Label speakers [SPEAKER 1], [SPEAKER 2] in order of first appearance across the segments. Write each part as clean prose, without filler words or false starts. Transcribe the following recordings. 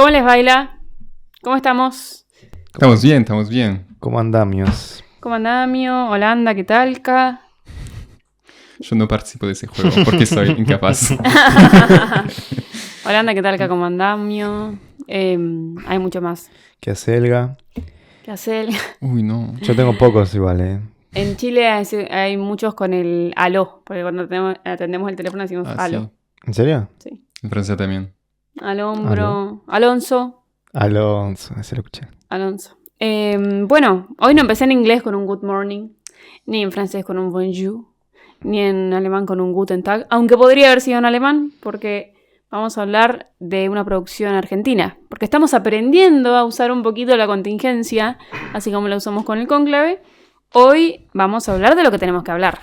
[SPEAKER 1] ¿Cómo les baila? ¿Cómo estamos?
[SPEAKER 2] Estamos bien, estamos bien.
[SPEAKER 3] ¿Cómo andamios?
[SPEAKER 1] ¿Cómo andamio? Holanda, ¿qué talca?
[SPEAKER 2] Yo no participo de ese juego porque soy incapaz.
[SPEAKER 1] Holanda, ¿qué talca? ¿Cómo andamio? Hay mucho más
[SPEAKER 3] ¿Qué hace Elga?
[SPEAKER 1] que hacer.
[SPEAKER 2] Uy, no.
[SPEAKER 3] Yo tengo pocos igual,
[SPEAKER 1] En Chile hay muchos con el aló, porque cuando atendemos el teléfono decimos aló.
[SPEAKER 2] Sí.
[SPEAKER 3] ¿En serio?
[SPEAKER 1] Sí.
[SPEAKER 2] En Francia también.
[SPEAKER 1] Al hombro. Alonso.
[SPEAKER 3] Alonso, ese lo escuché.
[SPEAKER 1] Alonso. Bueno, hoy no empecé en inglés con un good morning, ni en francés con un bonjour, ni en alemán con un guten tag, aunque podría haber sido en alemán, porque vamos a hablar de una producción argentina, porque estamos aprendiendo a usar un poquito la contingencia, así como la usamos con el cónclave. Hoy vamos a hablar de lo que tenemos que hablar.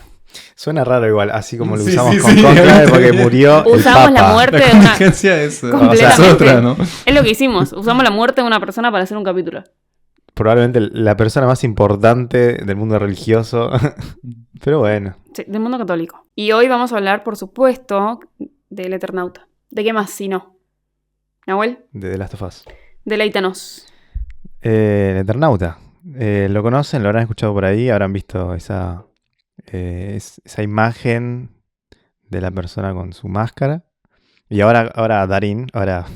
[SPEAKER 3] Suena raro igual, así como lo
[SPEAKER 2] Sí,
[SPEAKER 3] usamos
[SPEAKER 2] sí,
[SPEAKER 3] con
[SPEAKER 2] sí.
[SPEAKER 3] Conclave porque murió el
[SPEAKER 1] Usamos
[SPEAKER 3] Papa.
[SPEAKER 1] la muerte
[SPEAKER 2] La
[SPEAKER 1] de una...
[SPEAKER 2] contingencia es,
[SPEAKER 1] Completamente.
[SPEAKER 2] es otra, ¿no?
[SPEAKER 1] Es lo que hicimos, usamos la muerte de una persona para hacer un capítulo.
[SPEAKER 3] Probablemente la persona más importante del mundo religioso. Pero bueno.
[SPEAKER 1] Sí, del mundo católico. Y hoy vamos a hablar, por supuesto, del Eternauta. ¿De qué más si no? ¿Nahuel?
[SPEAKER 3] De The Last of Us.
[SPEAKER 1] Deleítanos.
[SPEAKER 3] El Eternauta. ¿Lo conocen? ¿Lo habrán escuchado por ahí? ¿Habrán visto esa imagen de la persona con su máscara? Y ahora Darín, ahora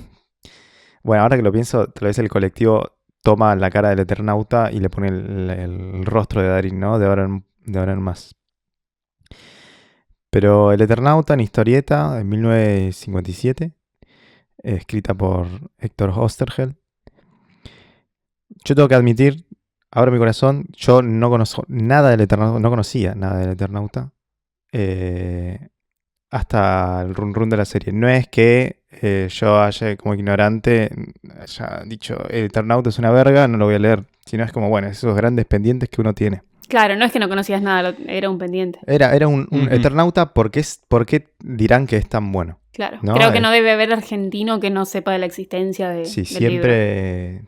[SPEAKER 3] que lo pienso, tal vez el colectivo toma la cara del Eternauta y le pone el rostro de Darín, ¿no? De ahora en más. Pero el Eternauta en historieta de 1957, escrita por Héctor Oesterheld. Yo tengo que admitir, abro mi corazón, yo no conozco nada del Eternauta, no conocía nada del Eternauta hasta el run de la serie. No es que yo haya, como ignorante, haya dicho el Eternauta es una verga, no lo voy a leer, sino es como, bueno, esos grandes pendientes que uno tiene.
[SPEAKER 1] Claro, no es que no conocías nada, era un pendiente.
[SPEAKER 3] Era un
[SPEAKER 2] Ujú.
[SPEAKER 3] Eternauta, ¿por qué dirán que es tan bueno?
[SPEAKER 1] Claro.
[SPEAKER 3] No,
[SPEAKER 1] Creo que no debe haber argentino que no sepa de la existencia
[SPEAKER 3] Sí,
[SPEAKER 1] del
[SPEAKER 3] siempre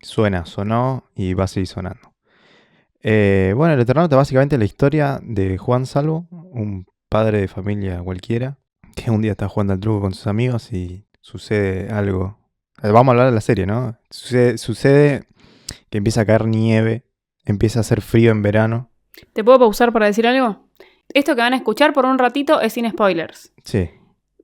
[SPEAKER 3] sonó y va a seguir sonando. Bueno, el Eternauta básicamente es la historia de Juan Salvo, un padre de familia cualquiera, que un día está jugando al truco con sus amigos y sucede algo. Vamos a hablar de la serie, ¿no? Sucede que empieza a caer nieve, empieza a hacer frío en verano.
[SPEAKER 1] libro. ¿Te puedo pausar para decir algo? Esto que van a escuchar por un ratito es sin spoilers.
[SPEAKER 3] Sí.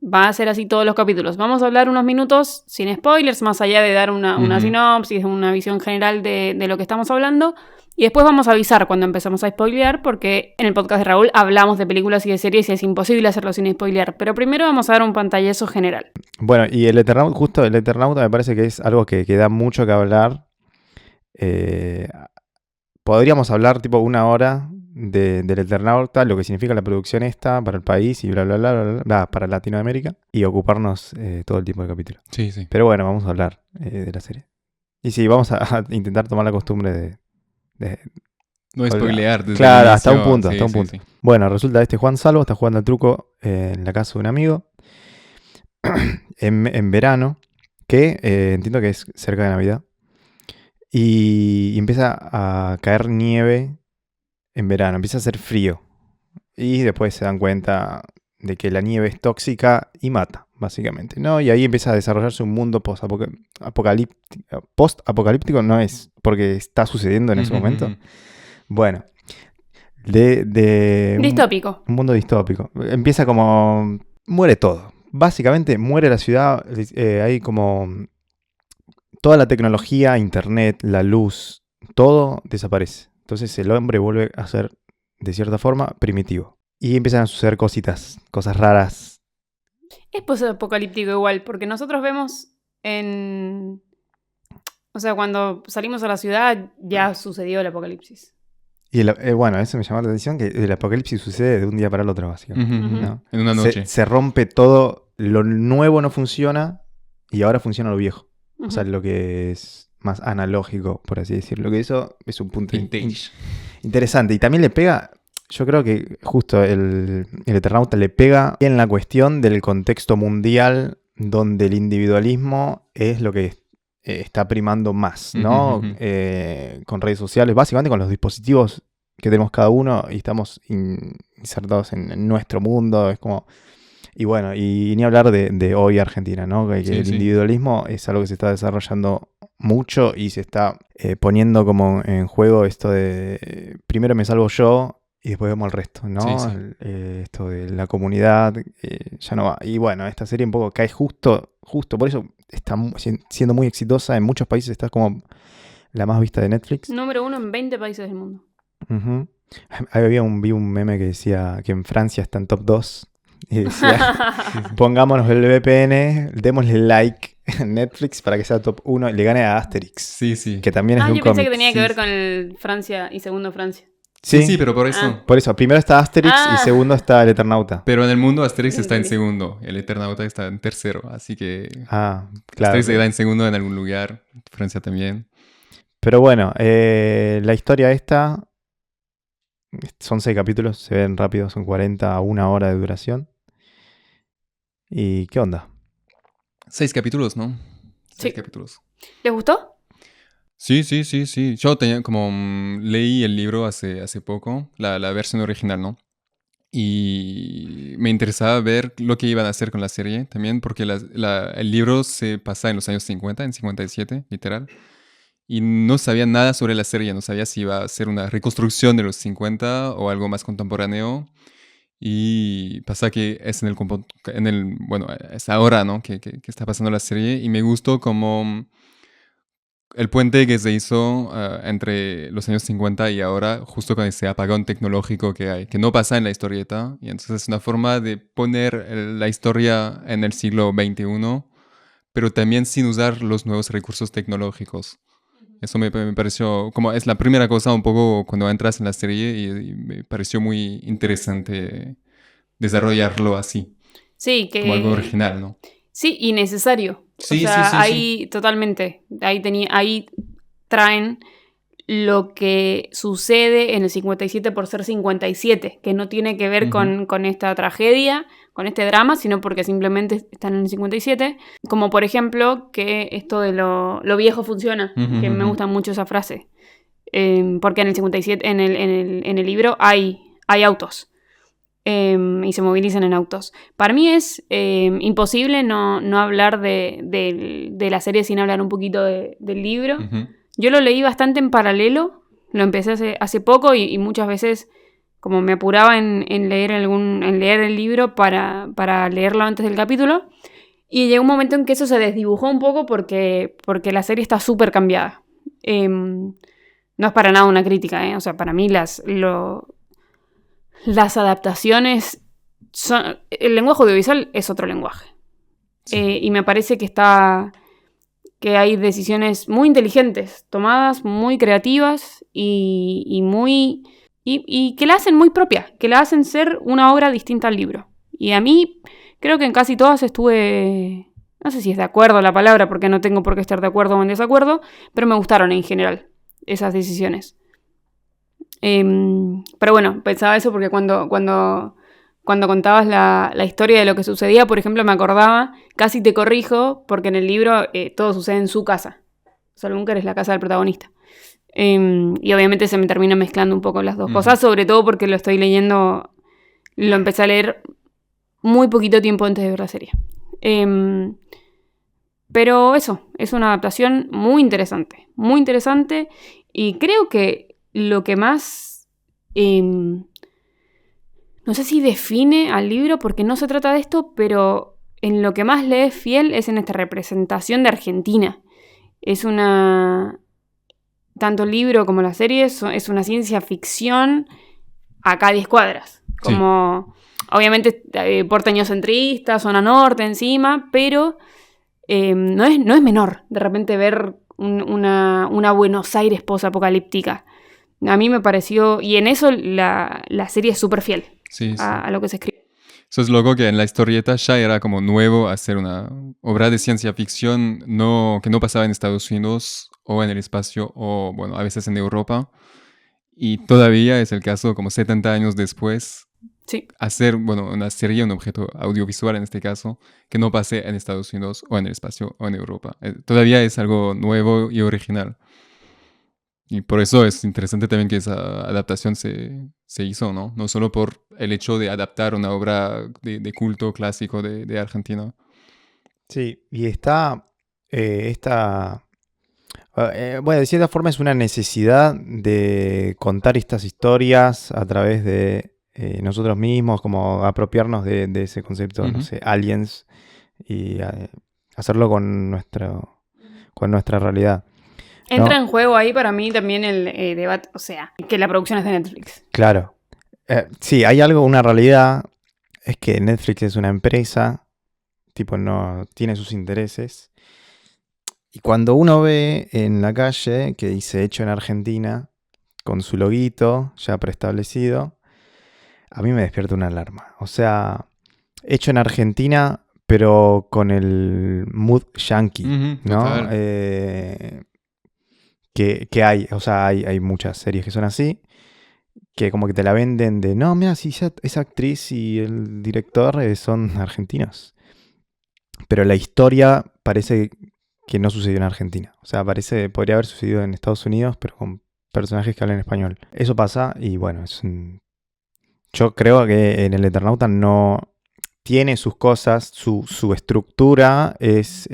[SPEAKER 1] Va a ser así todos los capítulos. Vamos a hablar unos minutos sin spoilers, más allá de dar una
[SPEAKER 2] Ujú.
[SPEAKER 1] sinopsis, una visión general de lo que estamos hablando. Y después vamos a avisar cuando empezamos a spoilear, porque en el podcast de Raúl hablamos de películas y de series y es imposible hacerlo sin spoilear. Pero primero vamos a dar un pantallazo general.
[SPEAKER 3] Bueno, y el Eternauta me parece que es algo que da mucho que hablar. Podríamos hablar tipo una hora del Eternauta, lo que significa la producción esta para el país y bla, bla, bla, bla, bla, para Latinoamérica, y ocuparnos todo el tiempo del capítulo.
[SPEAKER 2] Sí, sí.
[SPEAKER 3] Pero bueno, vamos a hablar de la serie. Y sí, vamos a intentar tomar la costumbre de...
[SPEAKER 2] No spoilear desde
[SPEAKER 3] Claro,
[SPEAKER 2] el
[SPEAKER 3] hasta un
[SPEAKER 2] inicio.
[SPEAKER 3] punto,
[SPEAKER 2] Sí,
[SPEAKER 3] hasta un
[SPEAKER 2] sí,
[SPEAKER 3] punto.
[SPEAKER 2] sí.
[SPEAKER 3] Bueno, resulta que este Juan Salvo está jugando al truco en la casa de un amigo en verano, que entiendo que es cerca de Navidad, y empieza a caer nieve en verano, empieza a hacer frío. Y después se dan cuenta de que la nieve es tóxica y mata, básicamente, ¿no? Y ahí empieza a desarrollarse un mundo post-apocalíptico, no es porque está sucediendo en ese
[SPEAKER 2] Ujú,
[SPEAKER 3] momento.
[SPEAKER 2] ujú.
[SPEAKER 3] Bueno, de
[SPEAKER 1] Distópico.
[SPEAKER 3] un mundo distópico. Empieza como... muere todo. Básicamente muere la ciudad, hay como... toda la tecnología, internet, la luz, todo desaparece. Entonces el hombre vuelve a ser, de cierta forma, primitivo. Y empiezan a suceder cosas raras.
[SPEAKER 1] Es post-apocalíptico igual, porque nosotros vemos o sea, cuando salimos a la ciudad ya sucedió el apocalipsis.
[SPEAKER 3] Y bueno, eso me llamó la atención, que el apocalipsis sucede de un día para el otro, básicamente.
[SPEAKER 2] Ujú, ujú.
[SPEAKER 3] ¿No?
[SPEAKER 2] En una noche.
[SPEAKER 3] Se rompe todo, lo nuevo no funciona y ahora funciona lo viejo.
[SPEAKER 1] Ujú.
[SPEAKER 3] O sea, lo que es más analógico, por así decirlo. Que eso es un punto
[SPEAKER 2] Vintage.
[SPEAKER 3] interesante. Y también le pega, yo creo que justo el Eternauta le pega en la cuestión del contexto mundial donde el individualismo es lo que está primando más, ¿no?
[SPEAKER 2] Ujú, ujú.
[SPEAKER 3] Con redes sociales, básicamente con los dispositivos que tenemos cada uno y estamos insertados en nuestro mundo. Es como... Y bueno, y ni hablar de hoy Argentina, ¿no? Que
[SPEAKER 2] Sí,
[SPEAKER 3] el
[SPEAKER 2] sí.
[SPEAKER 3] individualismo es algo que se está desarrollando mucho y se está poniendo como en juego esto de primero me salvo yo y después vemos el resto, ¿no?
[SPEAKER 2] Sí, sí.
[SPEAKER 3] Esto de la comunidad ya no va. Y bueno, esta serie un poco cae justo, por eso está siendo muy exitosa. En muchos países está como la más vista de Netflix.
[SPEAKER 1] Número 1 en 20 países del mundo.
[SPEAKER 3] Ujú. Vi un meme que decía que en Francia está en top 2 y decía, pongámonos el VPN, démosle like en Netflix para que sea top 1 y le gane a Asterix,
[SPEAKER 2] Sí, sí.
[SPEAKER 3] que también es de un
[SPEAKER 1] Yo pensé que
[SPEAKER 3] cómic.
[SPEAKER 1] tenía que
[SPEAKER 2] Sí.
[SPEAKER 1] ver con el Francia y segundo Francia.
[SPEAKER 2] Sí, sí, pero por eso.
[SPEAKER 1] Ah.
[SPEAKER 3] Por eso, primero está Asterix y
[SPEAKER 1] Ah.
[SPEAKER 3] segundo está el Eternauta.
[SPEAKER 2] Pero en el mundo Asterix está en
[SPEAKER 1] Entendí.
[SPEAKER 2] segundo, el Eternauta está en tercero, así que
[SPEAKER 3] Ah, claro.
[SPEAKER 2] Asterix queda en segundo en algún lugar, Francia también.
[SPEAKER 3] Pero bueno, la historia esta son 6 capítulos, se ven rápido, son 40 a 1 hora de duración. ¿Y qué onda?
[SPEAKER 2] 6 capítulos, ¿no? 6
[SPEAKER 1] Sí.
[SPEAKER 2] capítulos.
[SPEAKER 1] ¿Les gustó?
[SPEAKER 2] Sí, sí, sí, sí. Yo tenía como leí el libro hace poco, la versión original, ¿no? Y me interesaba ver lo que iban a hacer con la serie también, porque el libro se pasa en los años 50, en 57, literal. Y no sabía nada sobre la serie, no sabía si iba a ser una reconstrucción de los 50 o algo más contemporáneo. Y pasa que es bueno, es ahora, ¿no? Que está pasando la serie y me gustó como el puente que se hizo entre los años 50 y ahora, justo con ese apagón tecnológico que hay, que no pasa en la historieta. Y entonces es una forma de poner la historia en el siglo XXI, pero también sin usar los nuevos recursos tecnológicos. Eso me pareció, como es la primera cosa un poco cuando entras en la serie y me pareció muy interesante desarrollarlo así,
[SPEAKER 1] Sí,
[SPEAKER 2] como algo
[SPEAKER 1] que...
[SPEAKER 2] original, ¿no?
[SPEAKER 1] Sí, y necesario.
[SPEAKER 2] Sí,
[SPEAKER 1] O sea,
[SPEAKER 2] sí, sí,
[SPEAKER 1] ahí totalmente. Ahí traen lo que sucede en el 57 por ser 57, que no tiene que ver
[SPEAKER 2] Ujú.
[SPEAKER 1] con esta tragedia, con este drama, sino porque simplemente están en el 57. Como por ejemplo, que esto de lo viejo funciona,
[SPEAKER 2] Ujú,
[SPEAKER 1] que me
[SPEAKER 2] ujú.
[SPEAKER 1] gusta mucho esa frase. Porque en el 57, en el libro hay autos. Y se movilizan en autos. Para mí es imposible no hablar de la serie sin hablar un poquito del libro.
[SPEAKER 2] Ujú.
[SPEAKER 1] Yo lo leí bastante en paralelo, lo empecé hace poco y muchas veces como me apuraba en leer el libro para leerlo antes del capítulo. Y llegó un momento en que eso se desdibujó un poco porque la serie está súper cambiada. No es para nada una crítica, ¿eh? O sea, para mí las adaptaciones son... El lenguaje audiovisual es otro lenguaje.
[SPEAKER 2] Sí.
[SPEAKER 1] Y me parece que hay decisiones muy inteligentes, tomadas, muy creativas y muy... Y que la hacen muy propia, que la hacen ser una obra distinta al libro. Y a mí creo que en casi todas estuve... No sé si es de acuerdo la palabra, porque no tengo por qué estar de acuerdo o en desacuerdo, pero me gustaron en general esas decisiones. Pero bueno, pensaba eso porque cuando contabas la historia de lo que sucedía, por ejemplo, me acordaba, casi te corrijo, porque en el libro todo sucede en su casa. O sea, el búnker es la casa del protagonista. Y obviamente se me terminan mezclando un poco las dos cosas, sobre todo porque lo estoy leyendo, lo empecé a leer muy poquito tiempo antes de ver la serie. Pero eso, es una adaptación muy interesante y creo que lo que más, no sé si define al libro porque no se trata de esto, pero en lo que más le es fiel es en esta representación de Argentina. Tanto el libro como la serie es una ciencia ficción acá a 10 cuadras. Como, obviamente, porteñocentrista, zona norte encima, pero no es menor de repente ver una Buenos Aires post-apocalíptica. A mí me pareció, y en eso la serie es súper fiel a lo que se escribe.
[SPEAKER 2] Eso es loco que en la historieta ya era como nuevo hacer una obra de ciencia ficción que no pasaba en Estados Unidos o en el espacio o, bueno, a veces en Europa. Y todavía es el caso, como 70 años después,
[SPEAKER 1] Sí.
[SPEAKER 2] hacer, bueno, una serie, un objeto audiovisual en este caso, que no pase en Estados Unidos o en el espacio o en Europa. Todavía es algo nuevo y original. Y por eso es interesante también que esa adaptación se hizo, ¿no? No solo por el hecho de adaptar una obra de culto clásico de Argentina.
[SPEAKER 3] Sí, y bueno, de cierta forma es una necesidad de contar estas historias a través de nosotros mismos, como apropiarnos de ese concepto, no
[SPEAKER 2] Ujú.
[SPEAKER 3] sé, aliens, y hacerlo con nuestra realidad,
[SPEAKER 1] Entra
[SPEAKER 3] ¿no?
[SPEAKER 1] en juego ahí para mí también el debate, o sea, que la producción es de Netflix.
[SPEAKER 3] Claro. Sí, hay algo, una realidad, es que Netflix es una empresa, tipo, no tiene sus intereses. Y cuando uno ve en la calle que dice hecho en Argentina, con su loguito ya preestablecido, a mí me despierta una alarma. O sea, hecho en Argentina, pero con el mood yankee,
[SPEAKER 2] Ujú,
[SPEAKER 3] ¿no?
[SPEAKER 2] total.
[SPEAKER 3] Que hay, o sea, hay muchas series que son así, que como que te la venden de, no, mira, si esa actriz y el director son argentinos. Pero la historia parece que no sucedió en Argentina. O sea, podría haber sucedido en Estados Unidos, pero con personajes que hablan español. Eso pasa y bueno, yo creo que en el Eternauta no tiene sus cosas, su estructura es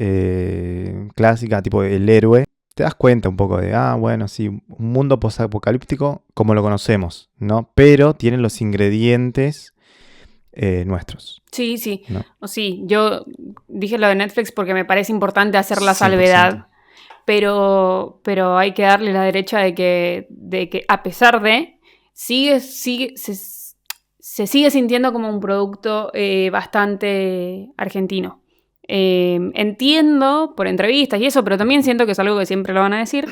[SPEAKER 3] clásica, tipo el héroe. Te das cuenta un poco de, bueno, sí, un mundo posapocalíptico como lo conocemos, ¿no? Pero tiene los ingredientes nuestros,
[SPEAKER 1] Sí, sí.
[SPEAKER 3] ¿no?
[SPEAKER 1] O sí, yo dije lo de Netflix porque me parece importante hacer la
[SPEAKER 3] 100%.
[SPEAKER 1] salvedad. Pero hay que darle la derecha de que a pesar de, se sigue sintiendo como un producto bastante argentino. Entiendo por entrevistas y eso, pero también siento que es algo que siempre lo van a decir,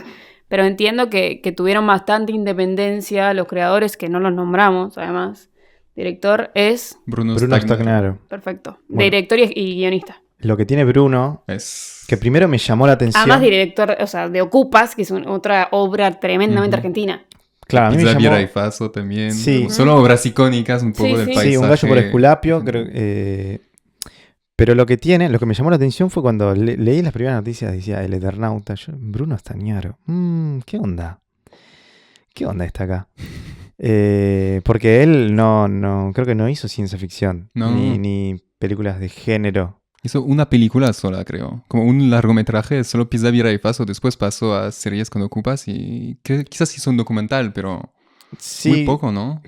[SPEAKER 1] pero entiendo que tuvieron bastante independencia los creadores, que no los nombramos, además. Director es
[SPEAKER 2] Bruno
[SPEAKER 3] Bruno
[SPEAKER 2] Stagner
[SPEAKER 3] Stagnaro.
[SPEAKER 1] perfecto.
[SPEAKER 3] Bueno,
[SPEAKER 1] Director y guionista.
[SPEAKER 3] lo que tiene Bruno, que
[SPEAKER 2] es...
[SPEAKER 3] primero me llamó la
[SPEAKER 1] Además,
[SPEAKER 3] atención.
[SPEAKER 1] director, o sea, de Ocupas, que es otra obra tremendamente
[SPEAKER 2] Ujú.
[SPEAKER 1] argentina.
[SPEAKER 3] Claro, a mí me
[SPEAKER 2] Pizza Viera y
[SPEAKER 3] llamó.
[SPEAKER 2] Faso también.
[SPEAKER 3] Sí,
[SPEAKER 2] Como solo obras icónicas un poco
[SPEAKER 1] Sí,
[SPEAKER 2] del
[SPEAKER 1] sí.
[SPEAKER 3] sí, Un gallo por
[SPEAKER 2] paisaje
[SPEAKER 3] Esculapio, creo,
[SPEAKER 2] argentino.
[SPEAKER 3] pero lo que me llamó la atención fue cuando leí las primeras noticias, decía El Eternauta, Bruno Stagnaro, ¿qué onda? ¿Qué onda está acá? Porque él creo que no hizo ciencia ficción,
[SPEAKER 2] No.
[SPEAKER 3] ni películas de género.
[SPEAKER 2] Hizo una película sola, creo. Como un largometraje, solo Pizza Viera y Faso. Después pasó a series con Ocupas y quizás hizo un documental, pero muy
[SPEAKER 3] Sí,
[SPEAKER 2] poco, ¿no?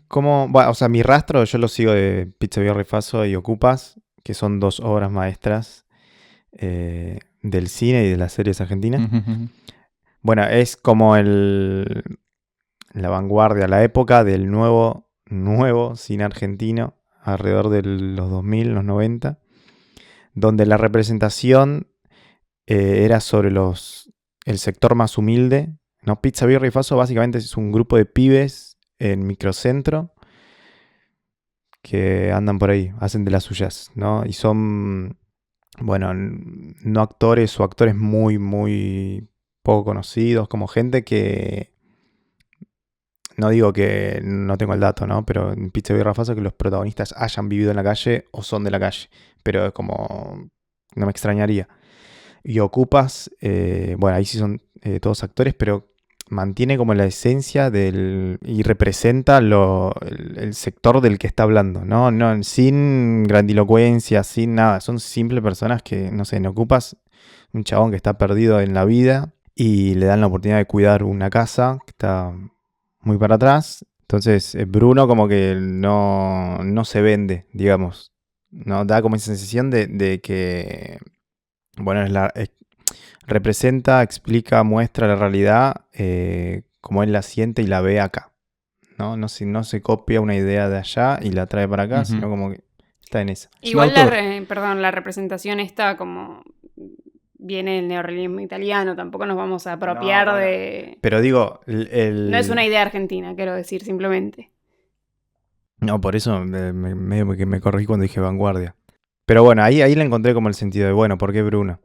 [SPEAKER 3] bueno, o sea, mi rastro yo lo sigo de Pizza Bierra y Faso y Ocupas, que son dos obras maestras del cine y de las series argentinas.
[SPEAKER 2] Ujú, ujú.
[SPEAKER 3] Bueno, es como la vanguardia, la época del nuevo cine argentino, alrededor de los 2000, los 90, donde la representación era sobre el sector más humilde, ¿no? Pizza Birra y Faso básicamente es un grupo de pibes en microcentro que andan por ahí, hacen de las suyas, ¿no? Y son, bueno, no actores o actores muy, muy poco conocidos, como gente que, no digo que no tengo el dato, ¿no? Pero en Pizza Birra Faso que los protagonistas hayan vivido en la calle o son de la calle, pero es como, no me extrañaría. Y Ocupas, bueno, ahí sí son todos actores, pero mantiene como la esencia y representa el sector del que está hablando, ¿no? No, sin grandilocuencia, sin nada. Son simples personas que, no sé, en Ocupas, un chabón que está perdido en la vida y le dan la oportunidad de cuidar una casa que está muy para atrás. Entonces, Bruno como que no se vende, digamos. No da como esa sensación de que, bueno, representa, explica, muestra la realidad como él la siente y la ve acá. No se copia una idea de allá y la trae para acá,
[SPEAKER 2] Ujú.
[SPEAKER 3] sino como que está en esa.
[SPEAKER 2] Es un
[SPEAKER 1] Igual
[SPEAKER 2] autor.
[SPEAKER 1] la representación está como viene el neorrealismo italiano, tampoco nos vamos a apropiar
[SPEAKER 3] No, bueno.
[SPEAKER 1] de...
[SPEAKER 3] Pero digo,
[SPEAKER 1] No es una idea argentina, quiero decir, simplemente.
[SPEAKER 3] No, por eso medio que me corregí cuando dije vanguardia. Pero bueno, ahí le encontré como el sentido de, bueno, ¿por qué Bruno?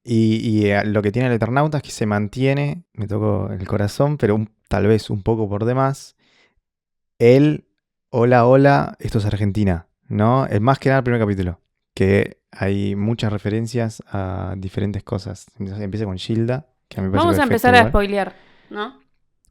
[SPEAKER 3] Y lo que tiene el Eternauta es que se mantiene, me tocó el corazón, pero tal vez un poco por demás. Hola, hola, esto es Argentina, ¿no? Es más que nada el primer capítulo, que hay muchas referencias a diferentes cosas. Empieza con Gilda, que a mí me parece
[SPEAKER 1] Vamos a
[SPEAKER 3] perfecto
[SPEAKER 1] empezar a
[SPEAKER 3] igual.
[SPEAKER 1] spoilear. ¿no?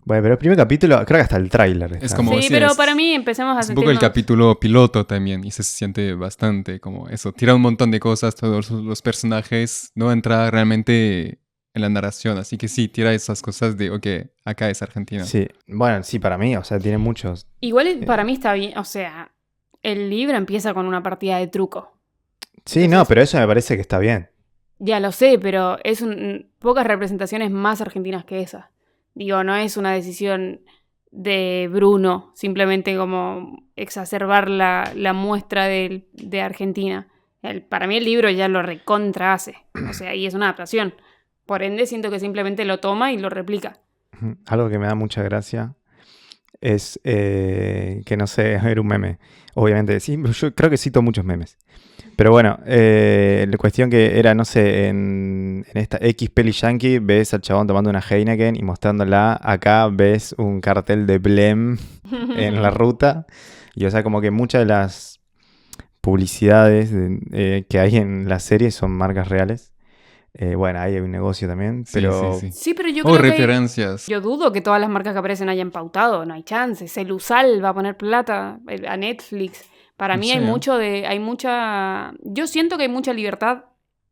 [SPEAKER 3] Bueno, pero el primer capítulo, creo que hasta el tráiler está.
[SPEAKER 2] Es como-
[SPEAKER 1] Sí,
[SPEAKER 2] sí,
[SPEAKER 1] pero
[SPEAKER 2] es-
[SPEAKER 1] para mí empecemos a
[SPEAKER 2] Es un poco el
[SPEAKER 1] sentirnos...
[SPEAKER 2] capítulo piloto también y se siente bastante como eso. Tira un montón de cosas, todos los personajes, no entra realmente en la narración. Así que sí, tira esas cosas de, ok, acá es Argentina.
[SPEAKER 3] Sí, bueno, sí, para mí, o sea, tiene muchos.
[SPEAKER 1] Igual para mí está bien, o sea, el libro empieza con una partida de truco.
[SPEAKER 3] Sí, no, pero eso me parece que está bien.
[SPEAKER 1] Ya lo sé, pero es pocas representaciones más argentinas que esa. Digo, no es una decisión de Bruno, simplemente como exacerbar la muestra de Argentina. Para mí el libro ya lo recontra hace, o sea, y es una adaptación. Por ende, siento que simplemente lo toma y lo replica.
[SPEAKER 3] Algo que me da mucha gracia es que no sé, era un meme. Obviamente, sí, yo creo que cito muchos memes. Pero bueno, la cuestión que era, no sé, en esta X Peli Yankee ves al chabón tomando una Heineken y mostrándola. Acá ves un cartel de Blem en la ruta. Y o sea, como que muchas de las publicidades que hay en la serie son marcas reales. Bueno, ahí hay un negocio también,
[SPEAKER 2] Sí,
[SPEAKER 3] pero...
[SPEAKER 2] sí, sí.
[SPEAKER 1] Sí, pero yo
[SPEAKER 2] O
[SPEAKER 1] creo que
[SPEAKER 2] referencias.
[SPEAKER 1] yo dudo que todas las marcas que aparecen hayan pautado, no hay chance. Celusal va a poner plata a Netflix. Para
[SPEAKER 2] No
[SPEAKER 1] mí
[SPEAKER 2] sé, ¿eh?
[SPEAKER 1] hay mucha... Yo siento que hay mucha libertad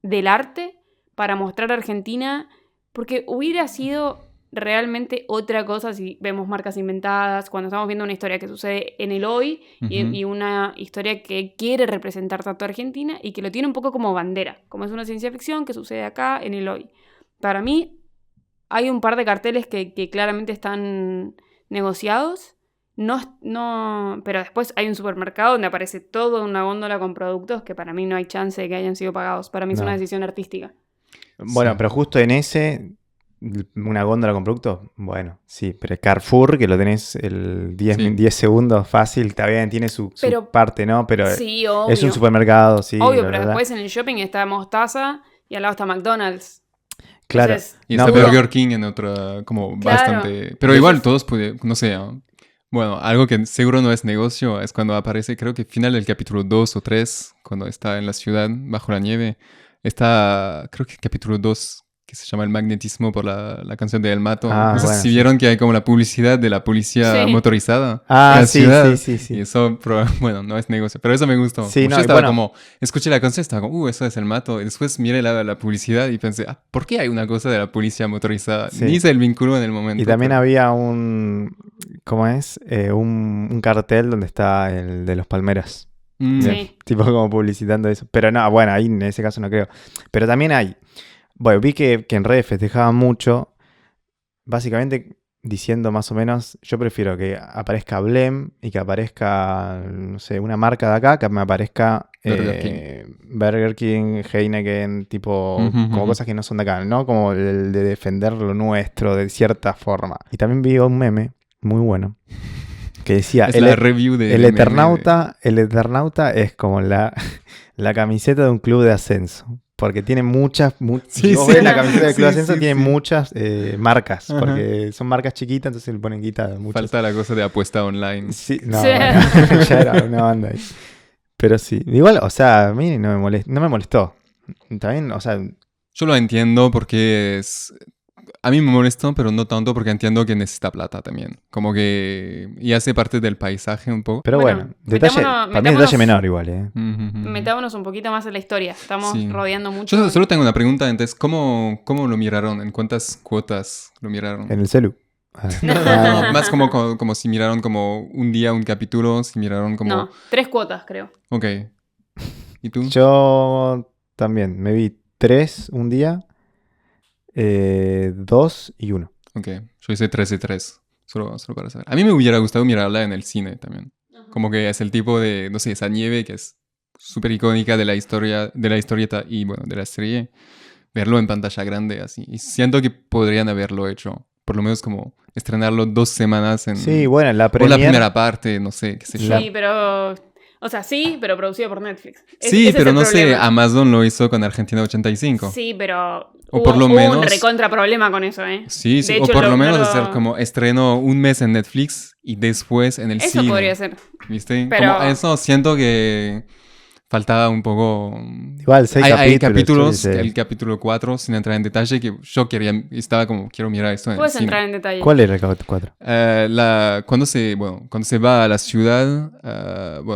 [SPEAKER 1] del arte para mostrar a Argentina, porque hubiera sido realmente otra cosa si vemos marcas inventadas, cuando estamos viendo una historia que sucede en el hoy
[SPEAKER 2] Ujú.
[SPEAKER 1] y una historia que quiere representar tanto a Argentina y que lo tiene un poco como bandera, como es una ciencia ficción que sucede acá en el hoy. Para mí hay un par de carteles que claramente están negociados. No, pero después hay un supermercado donde aparece toda una góndola con productos que para mí no hay chance de que hayan sido pagados. Para mí es
[SPEAKER 3] No.
[SPEAKER 1] una decisión artística.
[SPEAKER 3] Bueno,
[SPEAKER 2] Sí.
[SPEAKER 3] pero justo en ese, una góndola con productos, bueno, sí, pero el Carrefour, que lo tenés el 10,
[SPEAKER 2] Sí.
[SPEAKER 3] 10 segundos fácil, está bien, tiene su
[SPEAKER 1] Pero-
[SPEAKER 3] parte, ¿no? Pero
[SPEAKER 1] Sí, obvio.
[SPEAKER 3] es un supermercado, sí.
[SPEAKER 1] Obvio,
[SPEAKER 3] bla,
[SPEAKER 1] pero
[SPEAKER 3] bla, bla.
[SPEAKER 1] después en el shopping está Mostaza y al lado está McDonald's.
[SPEAKER 3] Claro.
[SPEAKER 1] Entonces,
[SPEAKER 2] Y
[SPEAKER 3] No,
[SPEAKER 2] está
[SPEAKER 3] pero-
[SPEAKER 2] Burger King en otra, como
[SPEAKER 1] Claro.
[SPEAKER 2] bastante... Pero
[SPEAKER 1] Entonces-
[SPEAKER 2] igual todos pueden, no sé, ¿no? Bueno, algo que seguro no es negocio es cuando aparece, creo que final del capítulo 2 o 3, cuando está en la ciudad bajo la nieve, está, creo que capítulo 2, que se llama El magnetismo por la canción de El Mato.
[SPEAKER 3] Ah,
[SPEAKER 2] No sé
[SPEAKER 3] bueno,
[SPEAKER 2] si
[SPEAKER 3] sí.
[SPEAKER 2] vieron que hay como la publicidad de la policía
[SPEAKER 1] Sí.
[SPEAKER 2] motorizada
[SPEAKER 3] Ah,
[SPEAKER 2] en la
[SPEAKER 3] sí,
[SPEAKER 2] ciudad.
[SPEAKER 3] sí, sí, sí.
[SPEAKER 2] Y eso, bueno, no es negocio, pero eso me gustó.
[SPEAKER 3] Sí,
[SPEAKER 2] Como
[SPEAKER 3] no,
[SPEAKER 2] yo
[SPEAKER 3] y
[SPEAKER 2] estaba
[SPEAKER 3] bueno.
[SPEAKER 2] como, escuché la canción, estaba como, eso es El Mato. Y después miré la publicidad y pensé, ¿por qué hay una cosa de la policía motorizada?
[SPEAKER 3] Sí.
[SPEAKER 2] Ni hice el vínculo en el momento.
[SPEAKER 3] Y también
[SPEAKER 2] pero-
[SPEAKER 3] había ¿cómo es? Un cartel donde está el de los Palmeras.
[SPEAKER 2] Mm,
[SPEAKER 1] Sí.
[SPEAKER 3] Tipo como publicitando eso. Pero no, bueno, ahí en ese caso no creo. Pero también hay. Bueno, vi que en redes festejaban mucho. Básicamente diciendo más o menos, yo prefiero que aparezca Blem y que aparezca, no sé, una marca de acá, que me aparezca Burger King, Heineken, tipo,
[SPEAKER 2] Ujú,
[SPEAKER 3] como
[SPEAKER 2] ujú.
[SPEAKER 3] cosas que no son de acá, ¿no? Como el de defender lo nuestro de cierta forma. Y también vi un meme muy bueno que decía,
[SPEAKER 2] Es la review de
[SPEAKER 3] el
[SPEAKER 2] del meme
[SPEAKER 3] Eternauta es como la camiseta de un club de ascenso. Porque tiene muchas...
[SPEAKER 2] Sí,
[SPEAKER 3] si vos
[SPEAKER 2] sí.
[SPEAKER 3] ves la camiseta del club de
[SPEAKER 2] Sí,
[SPEAKER 3] ascenso,
[SPEAKER 2] sí,
[SPEAKER 3] tiene
[SPEAKER 2] sí.
[SPEAKER 3] muchas marcas.
[SPEAKER 2] Ajá.
[SPEAKER 3] Porque son marcas chiquitas, entonces le ponen guita a muchas.
[SPEAKER 2] Falta la cosa de apuesta online.
[SPEAKER 3] Sí, no,
[SPEAKER 1] Sí.
[SPEAKER 3] bueno, ya era una banda ahí. Pero sí, igual, o sea, a mí no me molestó. También, o sea,
[SPEAKER 2] Yo lo entiendo porque es... A mí me molestó, pero no tanto porque entiendo que necesita plata también. Como que... Y hace parte del paisaje un poco.
[SPEAKER 3] pero
[SPEAKER 1] Bueno,
[SPEAKER 3] bueno, detalle,
[SPEAKER 1] metámonos-
[SPEAKER 3] para mí es detalle menor igual, ¿eh?
[SPEAKER 2] Ujú, ujú.
[SPEAKER 1] Metámonos un poquito más en la historia. Estamos
[SPEAKER 2] Sí.
[SPEAKER 1] rodeando mucho.
[SPEAKER 2] Yo solo tengo una pregunta antes. ¿Cómo lo miraron? ¿En cuántas cuotas lo miraron?
[SPEAKER 3] En el celu. Ah.
[SPEAKER 2] No, más como si miraron como un día un capítulo, si miraron como...
[SPEAKER 1] No, 3 cuotas, creo.
[SPEAKER 2] Ok. ¿Y tú?
[SPEAKER 3] Yo también, me vi 3 un día, 2 y 1.
[SPEAKER 2] Ok. Yo hice 3 de 3. Solo para saber. A mí me hubiera gustado mirarla en el cine también. Como que es el tipo de, no sé, esa nieve que es súper icónica de la historieta y bueno, de la serie. Verlo en pantalla grande así. Y siento que podrían haberlo hecho. Por lo menos como estrenarlo 2 semanas en...
[SPEAKER 3] Sí, bueno, la
[SPEAKER 2] o la
[SPEAKER 3] premier,
[SPEAKER 2] primera parte, no sé, qué sé yo.
[SPEAKER 1] Sí, pero... O sea, sí, pero producido por Netflix.
[SPEAKER 2] Sí,
[SPEAKER 1] Ese es
[SPEAKER 2] pero
[SPEAKER 1] el
[SPEAKER 2] no sé,
[SPEAKER 1] problema.
[SPEAKER 2] Amazon lo hizo con Argentina 85.
[SPEAKER 1] Sí, pero
[SPEAKER 2] O por lo
[SPEAKER 1] hubo un
[SPEAKER 2] menos-
[SPEAKER 1] recontra problema con eso, ¿eh?
[SPEAKER 2] Sí, sí,
[SPEAKER 1] De
[SPEAKER 2] o
[SPEAKER 1] hecho,
[SPEAKER 2] por lo
[SPEAKER 1] no
[SPEAKER 2] menos
[SPEAKER 1] lo-
[SPEAKER 2] hacer como estreno un mes en Netflix y después en el
[SPEAKER 1] Eso
[SPEAKER 2] cine.
[SPEAKER 1] podría ser.
[SPEAKER 2] ¿Viste?
[SPEAKER 1] Pero-
[SPEAKER 2] Como eso siento que faltaba un poco...
[SPEAKER 3] Igual, 6
[SPEAKER 2] Hay
[SPEAKER 3] capítulos.
[SPEAKER 2] capítulos, el capítulo 4, sin entrar en detalle, que yo estaba como, quiero mirar esto en el
[SPEAKER 1] Puedes
[SPEAKER 2] cine.
[SPEAKER 1] entrar en detalle.
[SPEAKER 3] ¿Cuál era el capítulo 4?
[SPEAKER 2] Cuando se va a la ciudad,